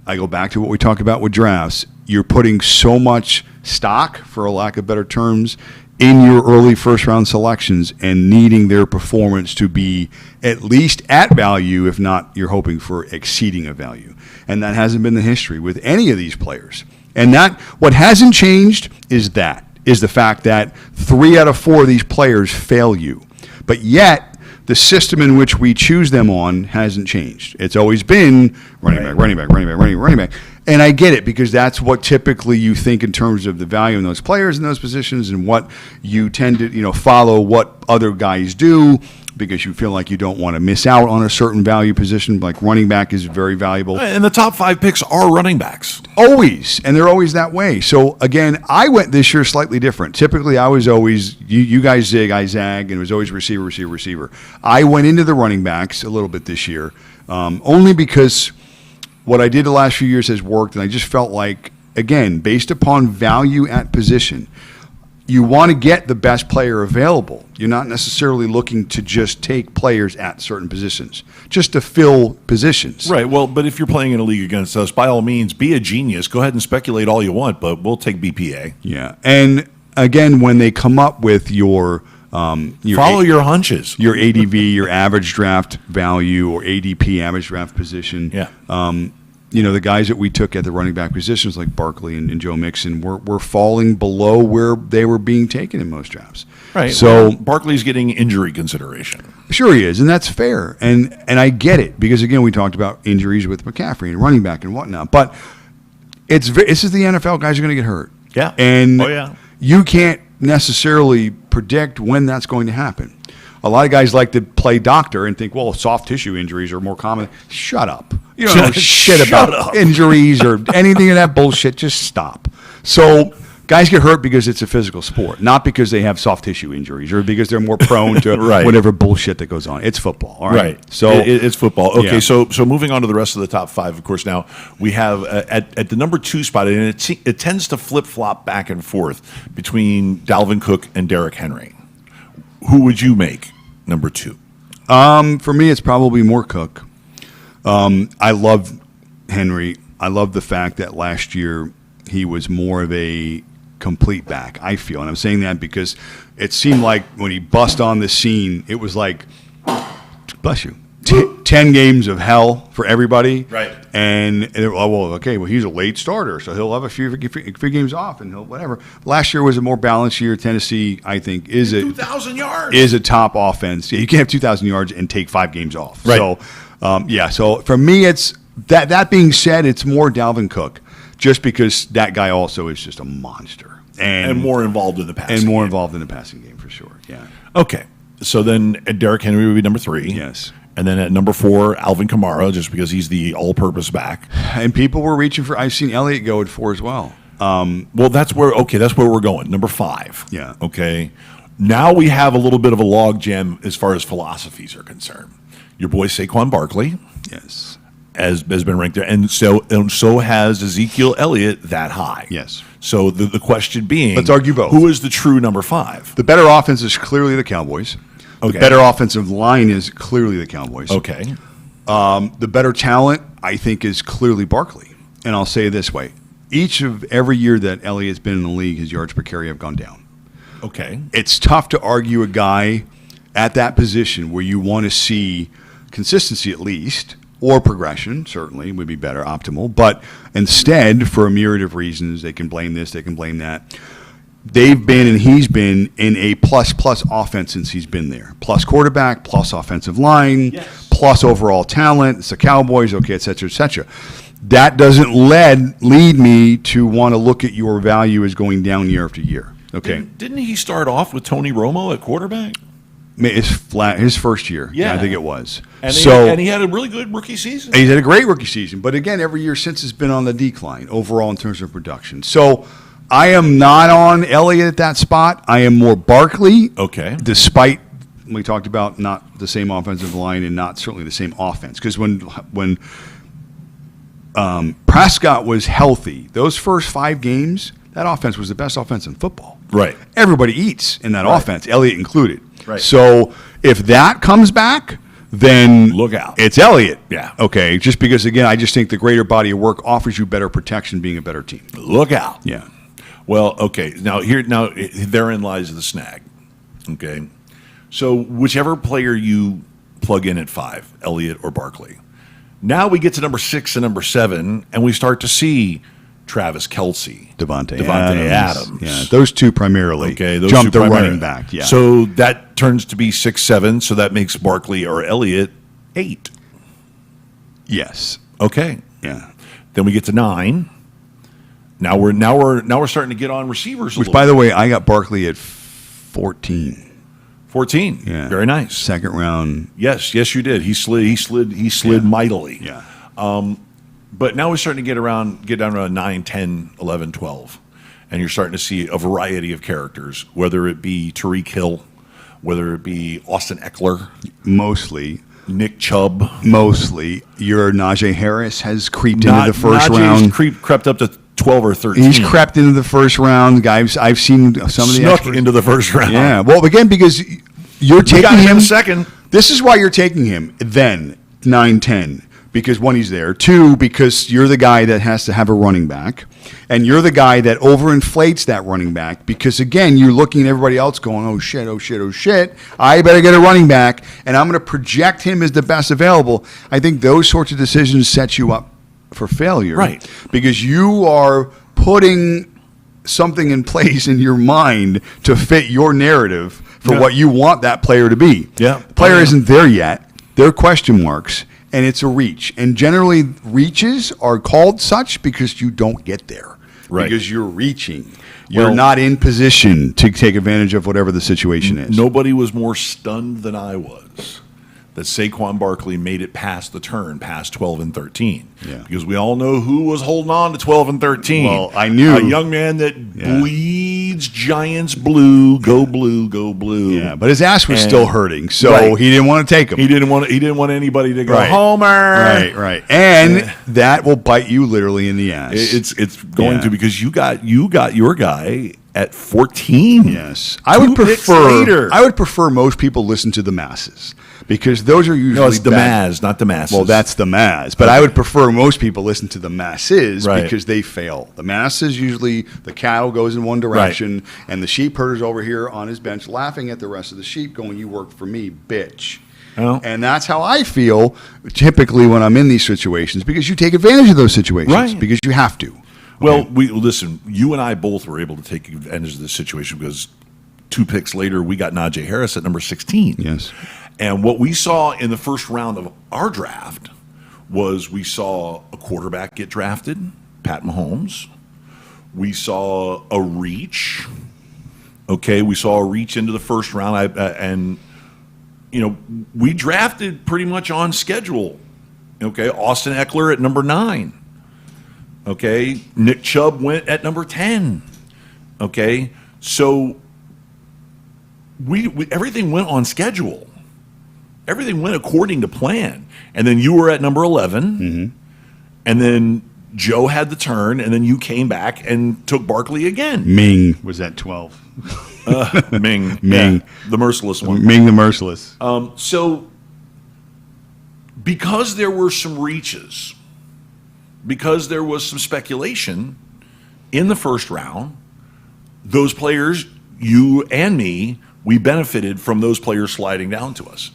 I go back to what we talked about with drafts. You're putting so much stock, for a lack of better terms, in your early first-round selections and needing their performance to be at least at value, if not you're hoping for exceeding a value. And that hasn't been the history with any of these players. And that what hasn't changed is the fact that 3 out of 4 of these players fail you. But yet, the system in which we choose them on hasn't changed. It's always been running back. And I get it, because that's what typically you think in terms of the value in those players in those positions, and what you tend to follow what other guys do, because you feel like you don't want to miss out on a certain value position. Like running back is very valuable. And the top 5 picks are running backs. Always, and they're always that way. So again, I went this year slightly different. Typically, I was always you guys zig, I zag, and it was always receiver. I went into the running backs a little bit this year, only because what I did the last few years has worked, and I just felt like, again, based upon value at position, you want to get the best player available. You're not necessarily looking to just take players at certain positions, just to fill positions. Right. Well, but if you're playing in a league against us, by all means, be a genius. Go ahead and speculate all you want, but we'll take BPA. Yeah. And again, when they come up with your Follow your hunches. your ADV, your average draft value, or ADP, average draft position, Yeah. the guys that we took at the running back positions like Barkley and Joe Mixon were falling below where they were being taken in most drafts. Right. So well, Barkley's getting injury consideration. sure he is, and that's fair. And I get it because, again, we talked about injuries with McCaffrey and running back and whatnot. But this is the NFL. Guys are going to get hurt. Yeah. And Oh, yeah. you can't necessarily predict when that's going to happen. A lot of guys like to play doctor and think, well, soft tissue injuries are more common. Shut up. You don't know shit Shut about up. injuries or anything of that bullshit. Just stop. So guys get hurt because it's a physical sport, not because they have soft tissue injuries or because they're more prone to Right. whatever bullshit that goes on. It's football. All right. Right. So It's football. Okay. Yeah. So moving on to the rest of the top five, of course, now we have at the number 2 spot, and it tends to flip flop back and forth between Dalvin Cook and Derrick Henry. Who would you make number 2? For me, it's probably more Cook. I love Henry. I love the fact that last year he was more of a complete back, I feel. And I'm saying that because it seemed like when he bust on the scene, it was like, bless you, 10 games of hell for everybody. Right. And he's a late starter, so he'll have a few games off and he'll whatever. Last year was a more balanced year. Tennessee, I think, is 2,000 yards. is a top offense. Yeah, you can't have 2,000 yards and take 5 games off. Right. So, so for me, it's that. That being said, it's more Dalvin Cook, just because that guy also is just a monster and more involved in the passing. and more game. involved in the passing game for sure. Yeah. Okay. So then Derrick Henry would be number 3. Yes. And then at number 4, Alvin Kamara, just because he's the all-purpose back. And people were reaching for. I've seen Elliott go at 4 as well. Well, that's where we're going. Number 5. Yeah. Okay. Now we have a little bit of a log jam as far as philosophies are concerned. Your boy Saquon Barkley Yes. has been ranked there, and so has Ezekiel Elliott that high. Yes. So the question being, Let's argue both. Who is the true number 5? The better offense is clearly the Cowboys. Okay. The better offensive line is clearly the Cowboys. Okay. The better talent, I think, is clearly Barkley. And I'll say it this way. Every year that Elliott's been in the league, his yards per carry have gone down. Okay. It's tough to argue a guy at that position where you want to see consistency at least, or progression, certainly, would be better, optimal. But instead, for a myriad of reasons, they can blame this, they can blame that. They've been and he's been in a plus offense since he's been there. Plus quarterback, plus offensive line, Yes. plus overall talent. It's the Cowboys, okay, et cetera, et cetera. That doesn't lead me to want to look at your value as going down year after year. Okay. Didn't he start off with Tony Romo at quarterback? His first year. Yeah. I think it was. And he had a really good rookie season. He's had a great rookie season, but again, every year since has been on the decline overall in terms of production. So I am not on Elliott at that spot. I am more Barkley. Okay. Despite we talked about not the same offensive line and not certainly the same offense, because when Prescott was healthy, those first 5 games, that offense was the best offense in football. Right. Everybody eats in that Right. offense, Elliott included. Right. So if that comes back, then Look out. It's Elliott. Yeah. Okay. Just because, again, I just think the greater body of work offers you better protection being a better team. Look out. Yeah. Well, okay. Now therein lies the snag. Okay. So whichever player you plug in at 5, Elliott or Barkley. Now we get to number 6 and number 7, and we start to see Travis Kelce, Devontae Adams. Yeah. Those two primarily. Okay, those Jump two the primary. running back. Yeah. So that turns to be 6, 7. So that makes Barkley or Elliott 8. yes. Okay. Yeah. Then we get to 9. Now we're starting to get on receivers. Which, by the way, I got Barkley at 14. 14. Yeah. Very nice. Second round. Yes, you did. He slid mightily. Yeah. But now we're starting to get down around 9, 10, 11, 12. And you're starting to see a variety of characters, whether it be Tyreek Hill, whether it be Austin Eckler, Mostly. Nick Chubb. Your Najee Harris has creeped into the first Najee's round. crept up to 12 or 13. He's crept into the first round. Guys, I've seen some of the Snuck experts. into the first round. Yeah. Well, again, because you're We taking got him him second. This is why you're taking him then 9, 10. Because 1, he's there. 2, because you're the guy that has to have a running back. And you're the guy that overinflates that running back. Because, again, you're looking at everybody else going, oh, shit, oh, shit, oh, shit. I better get a running back. And I'm going to project him as the best available. I think those sorts of decisions set you up for failure. Right. Because you are putting something in place in your mind to fit your narrative for Yeah. what you want that player to be. Yeah. The player Oh, yeah. isn't there yet. They're question marks, and it's a reach. And generally, reaches are called such because you don't get there. Right. Because you're reaching. You're Well- not in position to take advantage of whatever the situation is. Nobody was more stunned than I was that Saquon Barkley made it past the turn, past 12 and 13. Yeah. Because we all know who was holding on to 12 and 13. Well, I knew. A young man that bleeds Giants blue, go blue, go blue. Yeah, but his ass was And- still hurting, so Right. he didn't want to take him. He didn't want anybody to go, Right. Homer. Right. And that will bite you literally in the ass. It's going Yeah. to, because you got your guy at 14. Yes, I would Two picks prefer. later. I would prefer most people listen to the masses because those are usually No, it's the bad- Maz, not the masses. Well, that's the mass, but I would prefer most people listen to the masses Right. because they fail. The masses usually the cattle goes in one direction, and the sheep herder's over here on his bench laughing at the rest of the sheep, going, "You work for me, bitch." Oh. And that's how I feel typically when I'm in these situations because you take advantage of those situations Right. because you have to. Well, listen. You and I both were able to take advantage of this situation because 2 picks later, we got Najee Harris at number 16. Yes. And what we saw in the first round of our draft was we saw a quarterback get drafted, Pat Mahomes. We saw a reach. Okay, we saw a reach into the first round, and we drafted pretty much on schedule. Okay, Austin Eckler at number 9. Okay, Nick Chubb went at number 10. Okay, so we everything went on schedule. Everything went according to plan. And then you were at number 11. And then Joe had the turn, and then you came back and took Barkley again. Ming was at 12. Ming. Ming. Yeah, the merciless one. Ming the Merciless. So because there were some reaches, because there was some speculation in the first round, those players, you and me, we benefited from those players sliding down to us.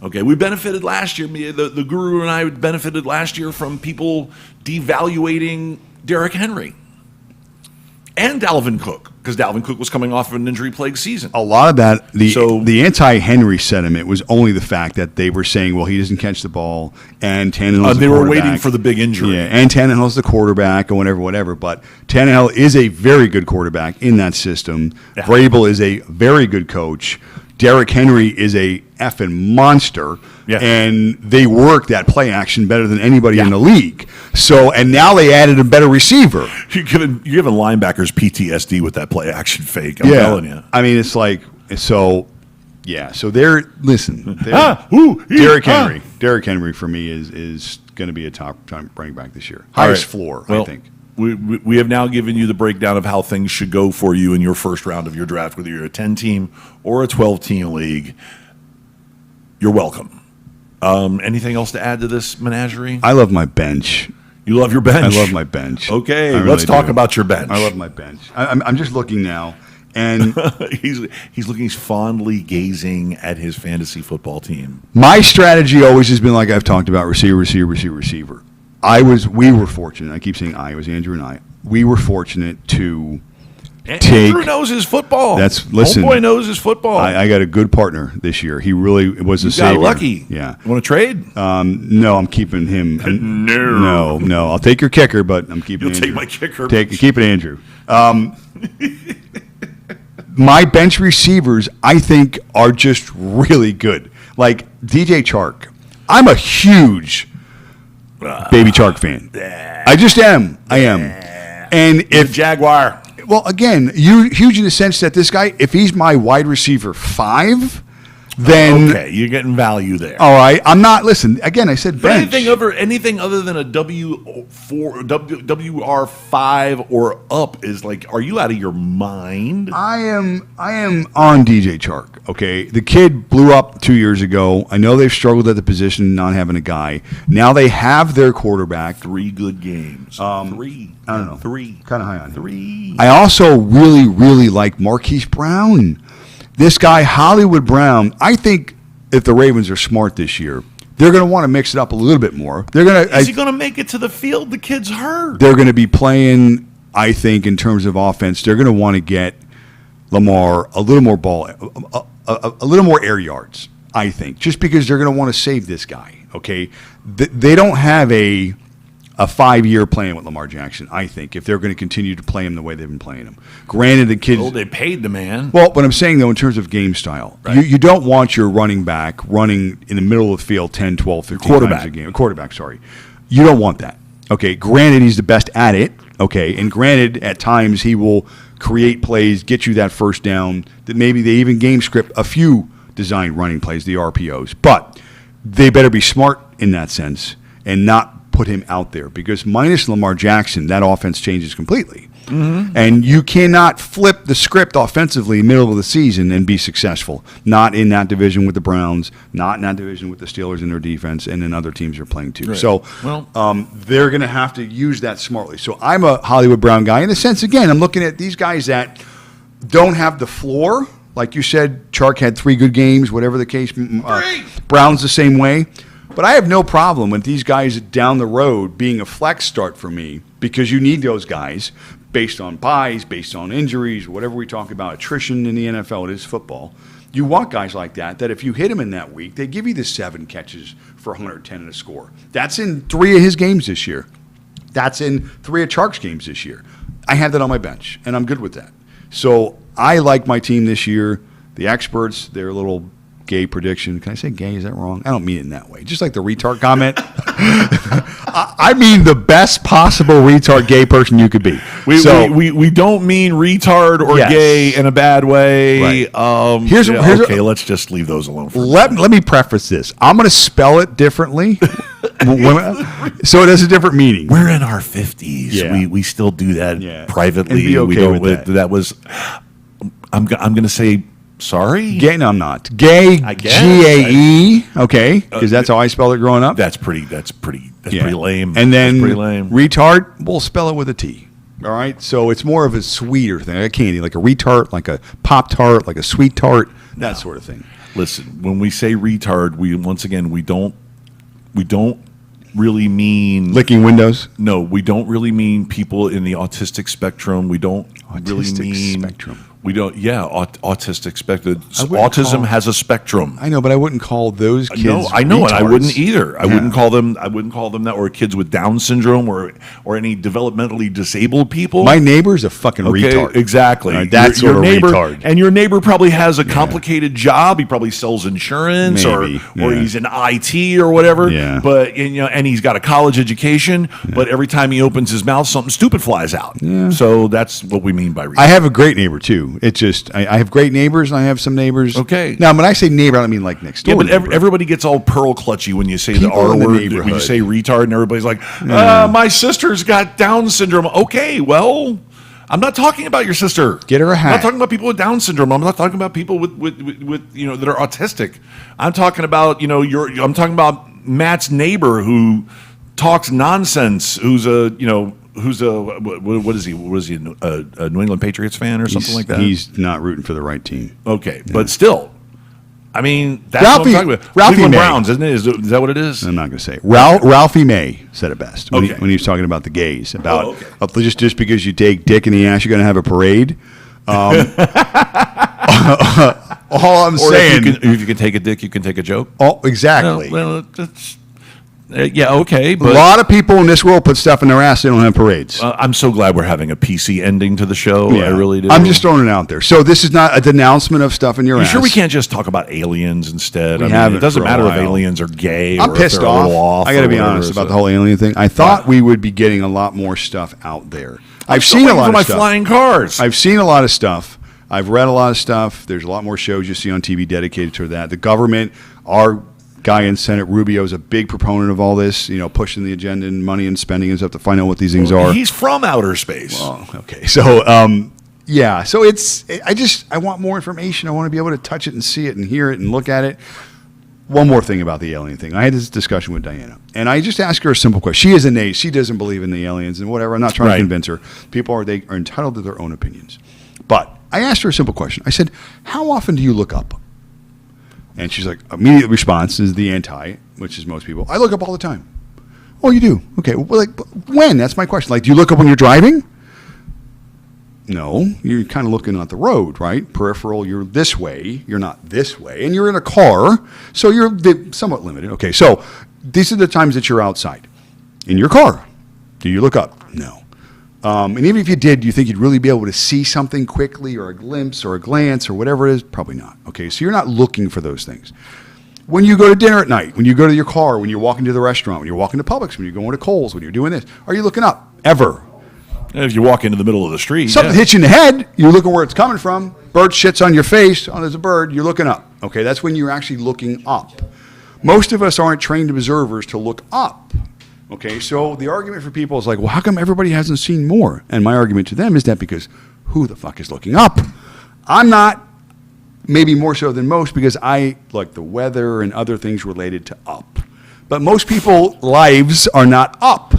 Okay, we benefited last year. The Guru and I benefited last year from people devaluating Derrick Henry and Dalvin Cook, because Dalvin Cook was coming off of an injury-plagued season. A lot of that, So- the anti-Henry sentiment was only the fact that they were saying, well, he doesn't catch the ball, and Tannehill's the They were quarterback. waiting for the big injury. Yeah, and Tannehill's the quarterback, and whatever. But Tannehill is a very good quarterback in that system. Yeah. Vrabel is a very good coach. Derrick Henry is a effing monster, Yeah. and they work that play action better than anybody in Yeah. the league. So, and now they added a better receiver. You're giving linebackers PTSD with that play action fake. I'm telling you. I mean, it's like so. Yeah, so listen. Derrick Derrick Henry for me is going to be a top running back this year. All Highest right. floor, Well, I think. We have now given you the breakdown of how things should go for you in your first round of your draft, whether you're a 10-team or a 12-team league. You're welcome. Anything else to add to this menagerie? I love my bench. You love your bench? I love my bench. Okay, I let's really talk do. about your bench. I love my bench. I'm just looking now, and he's looking, he's fondly gazing at his fantasy football team. my strategy always has been like I've talked about: receiver. We were fortunate. I keep saying I. It was Andrew and I. We were fortunate to Andrew knows his football. Listen. Homeboy knows his football. I got a good partner this year. He really was a you savior. got lucky. Yeah. You want to trade? No, I'm keeping him. No. I'll take your kicker, but I'm keeping. You'll Andrew. take my kicker. Keep it, Andrew. My bench receivers, I think, are just really good. Like DJ Chark. I'm a huge Baby Chark fan. I just am. I am. And if Jaguar. well, again, huge in the sense that this guy, if he's my wide receiver 5, then Okay, you're getting value there. all right. I'm not. Listen, again, I said But bench. anything other than a WR5 or up is like, are you out of your mind? I am on DJ Chark. Okay, the kid blew up 2 years ago. I know they've struggled at the position, not having a guy. Now they have their quarterback. 3 good games. 3. I don't know. 3. Kind of high on him. 3. I also really like Marquise Brown. This guy, Hollywood Brown. I think if the Ravens are smart this year, they're going to want to mix it up a little bit more. They're going to. Is he going to make it to the field? The kid's hurt. They're going to be playing. I think in terms of offense, they're going to want to get Lamar a little more ball, a little more air yards. I think just because they're going to want to save this guy. Okay, they don't have a 5-year plan with Lamar Jackson, I think, if they're going to continue to play him the way they've been playing him. Granted, the kids... Well, they paid the man. Well, what I'm saying, though, in terms of game style, Right. you don't want your running back running in the middle of the field 10, 12, 13 times a game. Quarterback, sorry. You don't want that. Okay, granted, he's the best at it, okay, and granted, at times he will create plays, get you that first down, that maybe they even game script a few designed running plays, the RPOs. But they better be smart in that sense and not put him out there, because minus Lamar Jackson, that offense changes completely. Mm-hmm. And you cannot flip the script offensively middle of the season and be successful. Not in that division with the Browns, not in that division with the Steelers in their defense, and then other teams are playing too. Right. So Well- they're going to have to use that smartly. So I'm a Hollywood Brown guy. In a sense, again, I'm looking at these guys that don't have the floor. Like you said, Chark had 3 good games, whatever the case. Brown's the same way. But I have no problem with these guys down the road being a flex start for me, because you need those guys based on buys, based on injuries, whatever we talk about, attrition in the NFL, it is football. You want guys like that if you hit them in that week, they give you the 7 catches for 110 and a score. That's in 3 of his games this year. That's in 3 of Chark's games this year. I have that on my bench, and I'm good with that. So I like my team this year. The experts, their little gay prediction. Can I say gay? Is that wrong? I don't mean it in that way. Just like the retard comment. I mean the best possible retard gay person you could be. We don't mean retard or Yes. gay in a bad way. Right. Here's Here's okay, let's just leave those alone for let me preface this. I'm going to spell it differently, so it has a different meaning. We're in our 50s. Yeah. We still do that Yeah. privately. And be okay we don't. with that. That was. I'm going to say sorry. Gay? No, I'm not. Gay. I guess. GAE. Okay, because that's how I spelled it growing up. That's pretty lame. And then That's pretty lame. retard, we'll spell it with a T. All right, so it's more of a sweeter thing, like a candy, like a retard, like a pop tart, like a sweet tart, that sort of thing. Listen, when we say retard, we don't really mean Licking windows. No, we don't really mean people in the autistic spectrum. We don't really Autistic mean spectrum. We don't. Yeah, autistic spectrum. I wouldn't Autism call- has a spectrum. I know, but I wouldn't call those kids. No, I know, and I retards. wouldn't either. I Yeah. wouldn't call them that, or kids with Down syndrome, or any developmentally disabled people. My neighbor's a fucking Okay, retard. exactly. All right, that's your sort of neighbor, retard. and your neighbor probably has a complicated job. He probably sells insurance, Maybe, or yeah. he's in IT or whatever. Yeah. But and he's got a college education. But every time he opens his mouth, something stupid flies out. Yeah. So that's what we mean by retard. I have a great neighbor too. It's just I have great neighbors, and I have some neighbors. Okay. Now, when I say neighbor, I don't mean like next door. Yeah, but neighbor. everybody gets all pearl clutchy when you say the People R in the word. When you neighborhood. say retard, and everybody's like, "My sister's got Down syndrome." Okay, well, I'm not talking about your sister. Get her a I'm hat. not talking about people with Down syndrome. I'm not talking about people with that are autistic. I'm talking about I'm talking about Matt's neighbor who talks nonsense. Who's a what is he? What is he? A New England Patriots fan or something like that? He's not rooting for the right team. Okay, but still, I mean, that's Ralphie- what I'm talking about. Ralphie Cleveland May. Browns, isn't it? Is that what it is? I'm not going to say. Ralphie May said it best when, Okay. when he was talking about the gays. About Oh, okay. just because you take dick in the ass, you're going to have a parade. All I'm Or saying. if you can take a dick, you can take a joke. Oh, exactly. Well, that's yeah, okay, a but lot of people in this world put stuff in their ass. They don't have parades. I'm so glad we're having a PC ending to the show. I really do. I'm just throwing it out there. So this is not a denouncement of stuff in your You ass. sure we can't just talk about aliens instead? We It haven't doesn't for a matter if while. aliens are gay. I'm or pissed if they're a little off. I got or to be whatever, honest about so- the whole alien thing. I thought we would be getting a lot more stuff out there. I've Still seen a waiting lot for of my stuff. flying cars. I've seen a lot of stuff. I've read a lot of stuff. There's a lot more shows you see on TV dedicated to that. The government, our guy in Senate, Rubio, is a big proponent of all this, pushing the agenda and money and spending and stuff to find out what these things are. He's from outer space. Oh, okay. So, yeah. So I want more information. I want to be able to touch it and see it and hear it and look at it. One more thing about the alien thing. I had this discussion with Diana, and I just asked her a simple question. She is an atheist. She doesn't believe in the aliens and whatever. I'm not trying Right. to convince her. People are entitled to their own opinions. But I asked her a simple question. I said, how often do you look up? And she's like, immediate response is the anti, which is most people. I look up all the time. Oh, you do? Okay. Well, like, when? That's my question. Like, do you look up when you're driving? No. You're kind of looking at the road, right? Peripheral, you're this way. You're not this way. And you're in a car, so you're somewhat limited. Okay, so these are the times that you're outside. In your car, do you look up? No. And even if you did, do you think you'd really be able to see something quickly or a glimpse or a glance or whatever it is? Probably not. Okay, so you're not looking for those things. When you go to dinner at night, when you go to your car, when you're walking to the restaurant, when you're walking to Publix, when you're going to Kohl's, when you're doing this, are you looking up? Ever? If you walk into the middle of the street, Something hits you in the head, you're looking where it's coming from. Bird shits on your face. Oh, there's a bird. You're looking up. Okay, that's when you're actually looking up. Most of us aren't trained observers to look up. Okay, so the argument for people is like, well, how come everybody hasn't seen more? And my argument to them is that because who the fuck is looking up? I'm not, maybe more so than most, because I like the weather and other things related to up. But most people's lives are not up.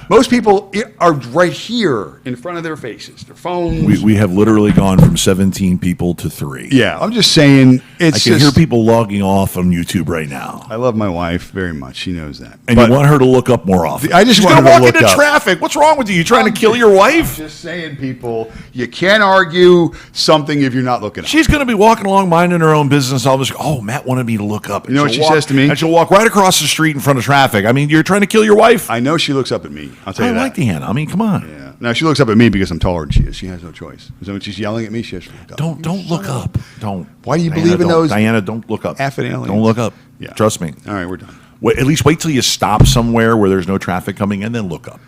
Most people are right here in front of their faces, their phones. we have literally gone from 17 people to 3. Yeah, I'm just saying it's I can just, hear people logging off on YouTube right now. I love my wife very much. She knows that. And But you want her to look up more often. I just She's want gonna her to walk look into up. traffic. What's wrong with you? You trying to kill your wife? Just saying, people, you can't argue something if you're not looking up. She's going to be walking along, minding her own business. All of a sudden, oh, Matt wanted me to look up. And You know what she'll she says to me? And she'll walk right across the street in front of traffic. I mean, you're trying to kill your wife? I know she looks up at me. I'll tell I you that. like Deanna. I mean, come on. Yeah. Now she looks up at me because I'm taller than she is. She has no choice. So when she's yelling at me, she has to look up. Don't look up. Don't. Why do you Diana, believe in don't. those Diana, don't look up. effing aliens? Don't look up. Yeah. Trust me. All right, we're done. At least wait till you stop somewhere where there's no traffic coming and then look up.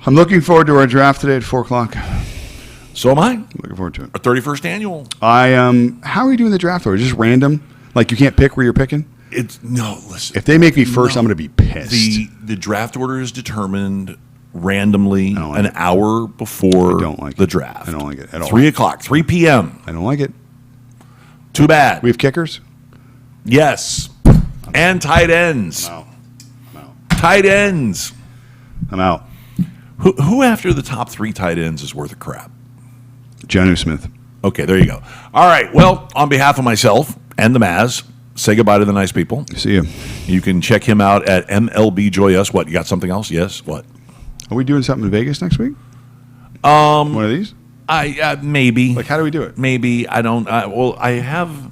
I'm looking forward to our draft today at 4 o'clock. So am I. Looking forward to it. Our 31st annual. How are we doing the draft order? Just random? Like you can't pick where you're picking? Listen. If they make me first, I'm going to be pissed. The draft order is determined randomly I don't like an it. hour before I don't like the it. draft. I don't like it at all. 3 o'clock, 3 p.m. I don't like it. Too bad. We have kickers? Yes. And tight ends. No. Tight ends. I'm out. Who after the top 3 tight ends is worth a crap? Jonnu Smith. Okay, there you go. All right. Well, on behalf of myself and the Maz, say goodbye to the nice people. See you. You can check him out at MLB Joy Us. What, you got something else? Yes. What? Are we doing something in Vegas next week? One of these? Maybe. Like, how do we do it? Maybe. I don't. Well, I have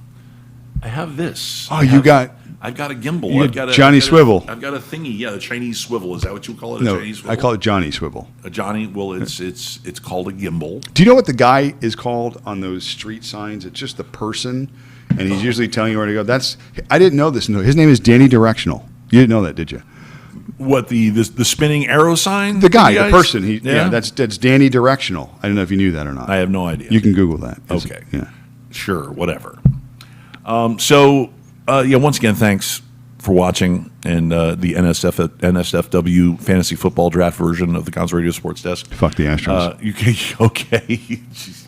this. Oh, you got... I've got a gimbal. You I've got got Johnny Swivel. I've got a thingy. Yeah, the Chinese swivel. Is that what you call it? A No, Chinese swivel? I call it Johnny Swivel. a Johnny. Well, it's called a gimbal. Do you know what the guy is called on those street signs? It's just the person, and he's usually telling you where to go. I didn't know this. No, his name is Danny Directional. You didn't know that, did you? What the spinning arrow sign? The guy, You the guys? person. That's Danny Directional. I don't know if you knew that or not. I have no idea. You can Google that. Okay. Yeah. Sure, whatever. Once again, thanks for watching and the NSFW fantasy football draft version of the Gonzo Radio Sports Desk. Fuck the Astros. Okay. Jeez.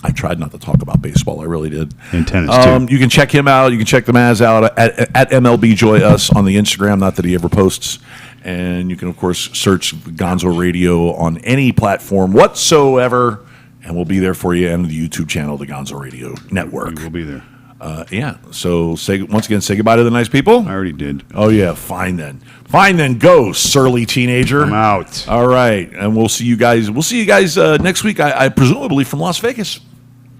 I tried not to talk about baseball. I really did. And tennis, too. You can check him out. You can check the Maz out at MLB Joy Us on the Instagram. Not that he ever posts. And you can, of course, search Gonzo Radio on any platform whatsoever. And we'll be there for you. And the YouTube channel, the Gonzo Radio Network. We'll be there. So say goodbye to the nice people. I already did. Oh, yeah. Fine then. Go, surly teenager. I'm out. All right. And we'll see you guys. Next week, I presumably from Las Vegas.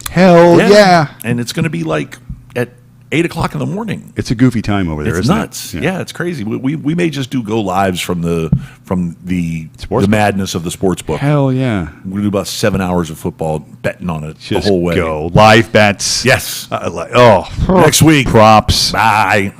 Hell yeah. And it's going to be like at 8 o'clock in the morning. It's a goofy time over there, It's isn't nuts. it? Yeah, it's crazy. We may just go lives from the Sports book. madness of the sports book. Hell yeah. We're going to do about 7 hours of football betting on it Just the whole way. go. Live bets. Yes. Next week. Props. Bye.